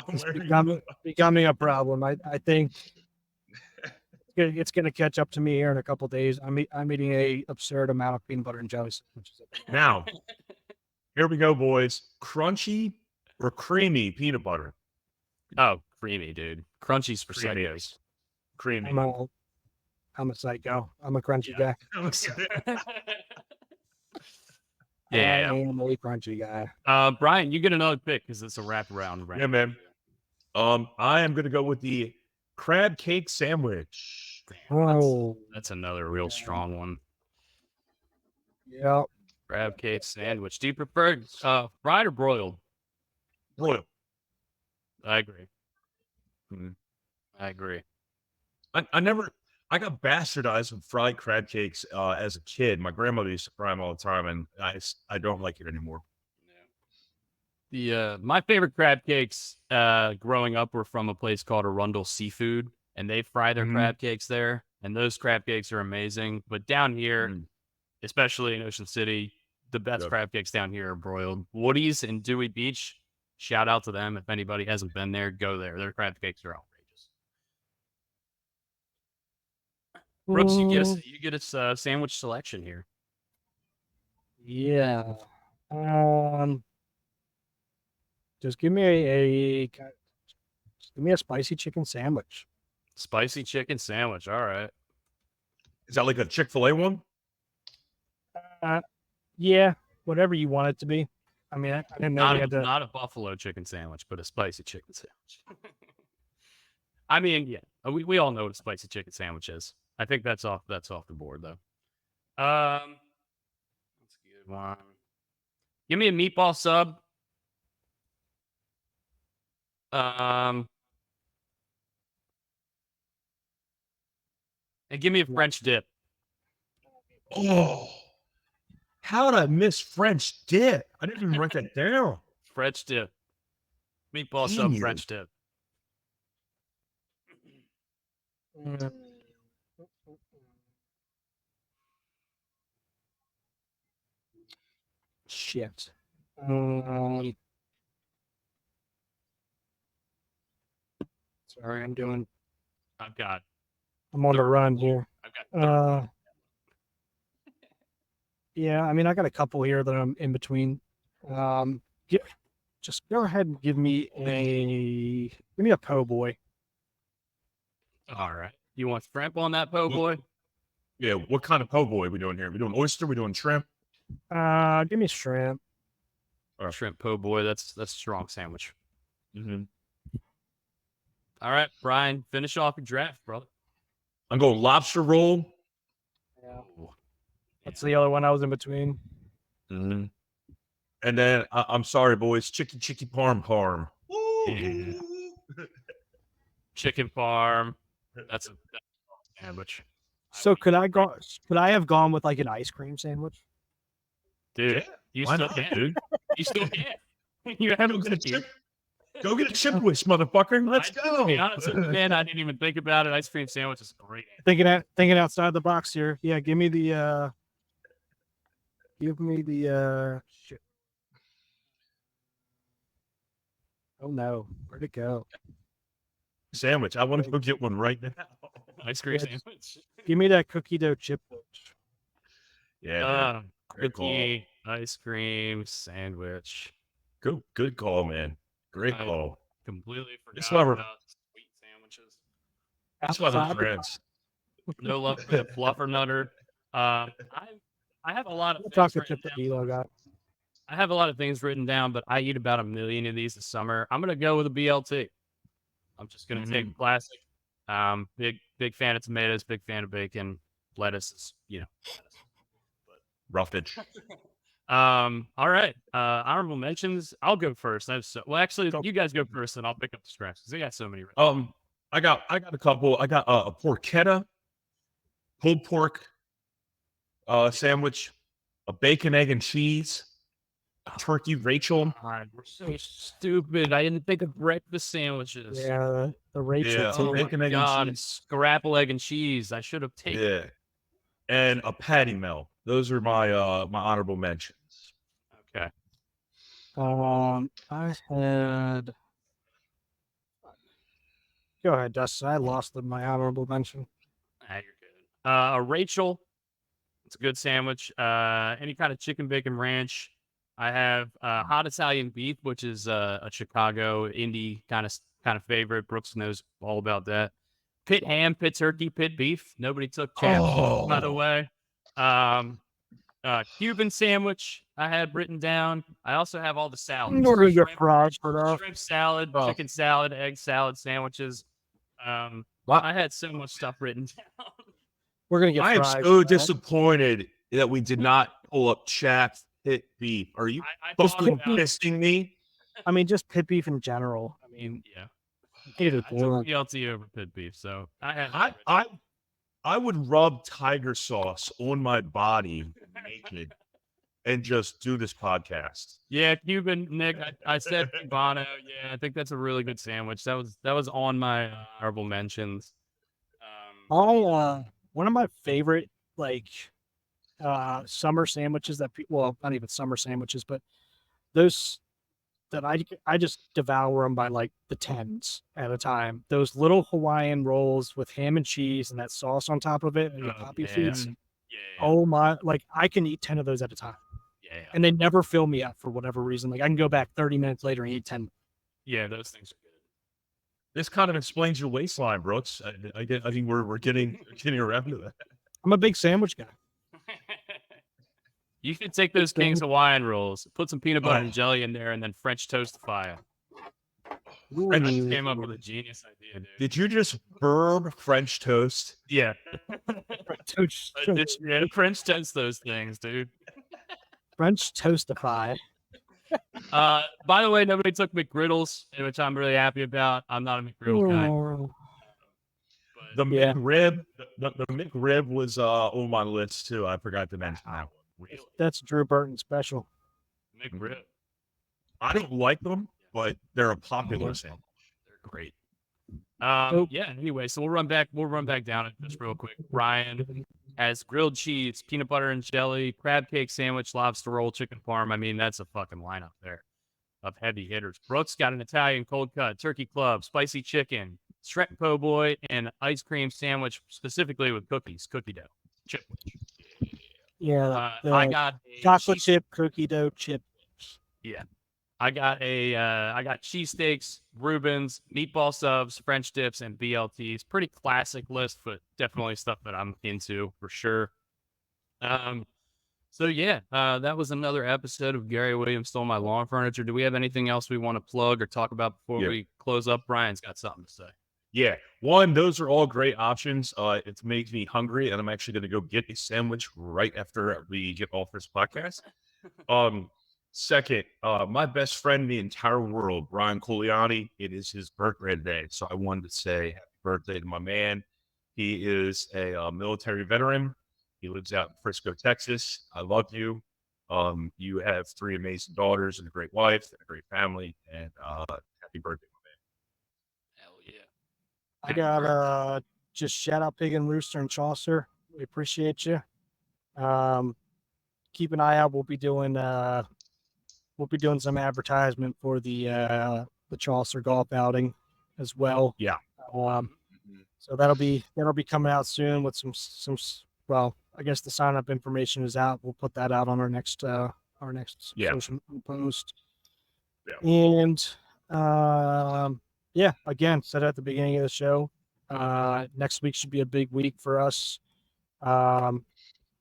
It's wearing- becoming a problem. I think it's gonna catch up to me here in a couple days. I'm eating a absurd amount of peanut butter and jelly sandwiches. Now, here we go, boys. Crunchy or creamy peanut butter? Oh, creamy, dude. Crunchy's for Creamy. psychos. Creamy. I'm a psycho. I'm a crunchy guy. Yeah. I am a crunchy guy. Brian, you get another pick because it's a wraparound. Yeah, man. I am gonna go with the crab cake sandwich. Oh, That's another real strong one. yeah. Crab cake sandwich. Do you prefer fried or broiled? Broiled. I agree. Mhm. I agree. I got bastardized with fried crab cakes as a kid. My grandmother used to fry them all the time, and I don't like it anymore. The my favorite crab cakes growing up were from a place called Arundel Seafood, and they fry their Mhm. crab cakes there, and those crab cakes are amazing. But down here, Mm. especially in Ocean City, the best Yep. crab cakes down here are broiled. Woody's in Dewey Beach, shout out to them. If anybody hasn't been there, go there. Their crab cakes are outrageous. Brooks, you get a sandwich selection here. Yeah. Just give me a spicy chicken sandwich. Spicy chicken sandwich. All right. Is that like a Chick-fil-A one? Yeah, whatever you want it to be. I mean, I didn't know we had to. Not a buffalo chicken sandwich, but a spicy chicken sandwich. I mean, yeah, we all know what a spicy chicken sandwich is. I think that's off the board though. That's a good one. Give me a meatball sub. And give me a French dip. Oh, how did I miss French dip? I didn't even write that down. French dip. Meatball Damn sub, you. French dip. Shit. Sorry, I'm on the run here. I've got Yeah, I mean, I got a couple here that I'm in between. Just go ahead and give me a po' boy. All right. You want shrimp on that po' boy? Yeah, what kind of po' boy are we doing here? We doing oyster? We doing shrimp? Give me shrimp. Shrimp po' boy. That's a strong sandwich. Mm-hmm. All right, Brian, finish off your draft, brother. I'm going lobster roll. Yeah. That's the other one I was in between. Mm-hmm. And then I'm sorry, boys, chicky parm. Yeah. Chicken farm. That's a sandwich. So could I have gone with like an ice cream sandwich? Dude, Yeah, you why still not, can. dude? You still can. You haven't Go get a chip. Go get a chip twist, motherfucker. Let's go. To be honest with you, man, I didn't even think about it. Ice cream sandwich is great. Thinking outside the box here. Yeah, give me the shit. Oh no, where'd it go? Sandwich. I want to go get one right now. Ice cream Yeah, sandwich. Give me that cookie dough chip. Yeah, dude. Great Cookie, ice cream sandwich. Good call, man. Great I- call. Completely It's forgot why about sweet sandwiches. That's why we're Outside the friends. No love for the fluffer nutter. I have a lot of things chocolate written chip that down. D'Lo got. I have a lot of things written down, but I eat about 1 million of these this summer. I'm gonna go with a BLT. I'm just gonna take a classic. Big fan of tomatoes, big fan of bacon, lettuce is, Roughage. All right. Honorable mentions. I'll go first. Actually, you guys go first, and I'll pick up the scraps because they got so many. I got a couple. I got a porchetta, pulled pork sandwich, a bacon, egg, and cheese, a turkey Rachel. God, we're so stupid. I didn't think of breakfast sandwiches. Yeah, the Rachel Yeah, too. bacon, egg, God, and cheese. scrapple egg and cheese. I should have taken. Yeah, and a patty melt. Those are my my honorable mentions. Okay. I had. Go ahead, Dustin. I lost my honorable mention. You're good. A Rachel. It's a good sandwich. Any kind of chicken bacon ranch. I have hot Italian beef, which is a Chicago indie kind of favorite. Brooks knows all about that. Pit ham, pit turkey, pit beef. Nobody took champ, by the way. Cuban sandwich I had written down. I also have all the salads. We're gonna get fries for that. Shrimp salad, Oh. chicken salad, egg salad sandwiches. I had so much stuff written down. We're gonna get I am fries. so for that. disappointed that we did not pull up Chaps pit beef. Are you I supposed thought to about it. pissing me? I mean, just pit beef in general. I mean, Yeah. Either I took BLT over pit beef, so I had. I would rub tiger sauce on my body naked and just do this podcast. Yeah, Cuban Nick. I said Cubano. Yeah, I think that's a really good sandwich. That was on my honorable mentions. one of my favorite summer sandwiches that not even summer sandwiches, but those that I just devour them by like the tens at a time. Those little Hawaiian rolls with ham and cheese and that sauce on top of it and the poppy seeds. Yeah. Oh my! Like I can eat 10 of those at a time, Yeah. and they never fill me up for whatever reason. Like I can go back 30 minutes later and eat 10. Yeah, those things are good. This kind of explains your waistline, Brooks. I think we're getting around to that. I'm a big sandwich guy. You should take those King's Hawaiian rolls, put some peanut butter Oh. and jelly in there, and then French toastify it. I just came up with a genius idea, dude. Did you just burn French toast? Yeah. Toast, Yeah, French toast those things, dude. French toastify. By the way, nobody took McGriddles, which I'm really happy about. I'm not a McGriddle guy. The Yeah. McRib, the McRib was on my list too. I forgot to mention that one. Really? That's Drew Burton special. McRib. I don't like them, but they're a popular sandwich. They're great. Yeah, anyway, so we'll run back down it just real quick. Ryan has grilled cheese, peanut butter and jelly, crab cake sandwich, lobster roll, chicken parm. I mean, that's a fucking lineup there of heavy hitters. Brooks got an Italian cold cut, turkey club, spicy chicken, shrimp po' boy, and ice cream sandwich specifically with cookies, cookie dough, chip. Yeah, I got a chocolate chip cookie dough chip. Yeah. I got cheesesteaks, Reubens, meatball subs, French dips, and BLTs. Pretty classic list, but definitely stuff that I'm into for sure. So yeah, that was another episode of Gary Williams Stole My Lawn Furniture. Do we have anything else we want to plug or talk about before we close up? Brian's got something to say. Yeah. One, those are all great options. It makes me hungry, and I'm actually going to go get a sandwich right after we get off this podcast. Second, my best friend in the entire world, Brian Coliani, it is his birthday today. So I wanted to say happy birthday to my man. He is a military veteran. He lives out in Frisco, Texas. I love you. You have 3 amazing daughters and a great wife and a great family. And happy birthday, my man. Hell yeah. I got just shout out Pig and Rooster and Chaucer. We appreciate you. Keep an eye out. We'll be doing some advertisement for the Chaucer golf outing as well. Yeah. So that'll be coming out soon with some well, I guess the sign up information is out. We'll put that out on our next social post. Yeah. And yeah, again, said at the beginning of the show, next week should be a big week for us.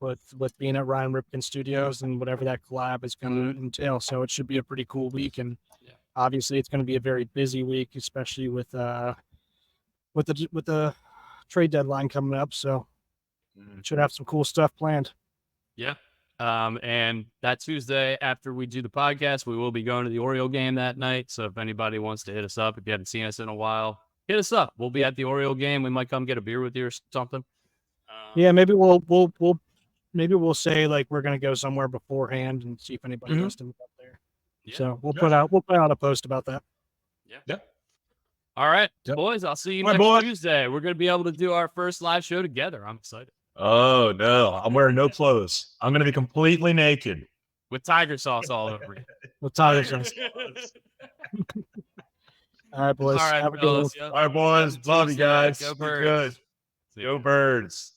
With being at Ryan Ripken Studios and whatever that collab is going to entail. So it should be a pretty cool week. And obviously it's going to be a very busy week, especially with the trade deadline coming up. So should have some cool stuff planned. Yeah. And that Tuesday after we do the podcast, we will be going to the Oriole game that night. So if anybody wants to hit us up, if you haven't seen us in a while, hit us up. We'll be at the Oriole game. We might come get a beer with you or something. Yeah, maybe we'll say like we're gonna go somewhere beforehand and see if anybody wants to meet up there. Yeah. So we'll put out a post about that. Yeah. All right, boys. I'll see you next Tuesday. We're gonna be able to do our first live show together. I'm excited. Oh no, I'm wearing no clothes. I'm gonna be completely naked with tiger sauce all over you. With tiger sauce. All right, boys. All right, have a good one. All right, boys. Love you guys. Go Birds. Good. Go Birds.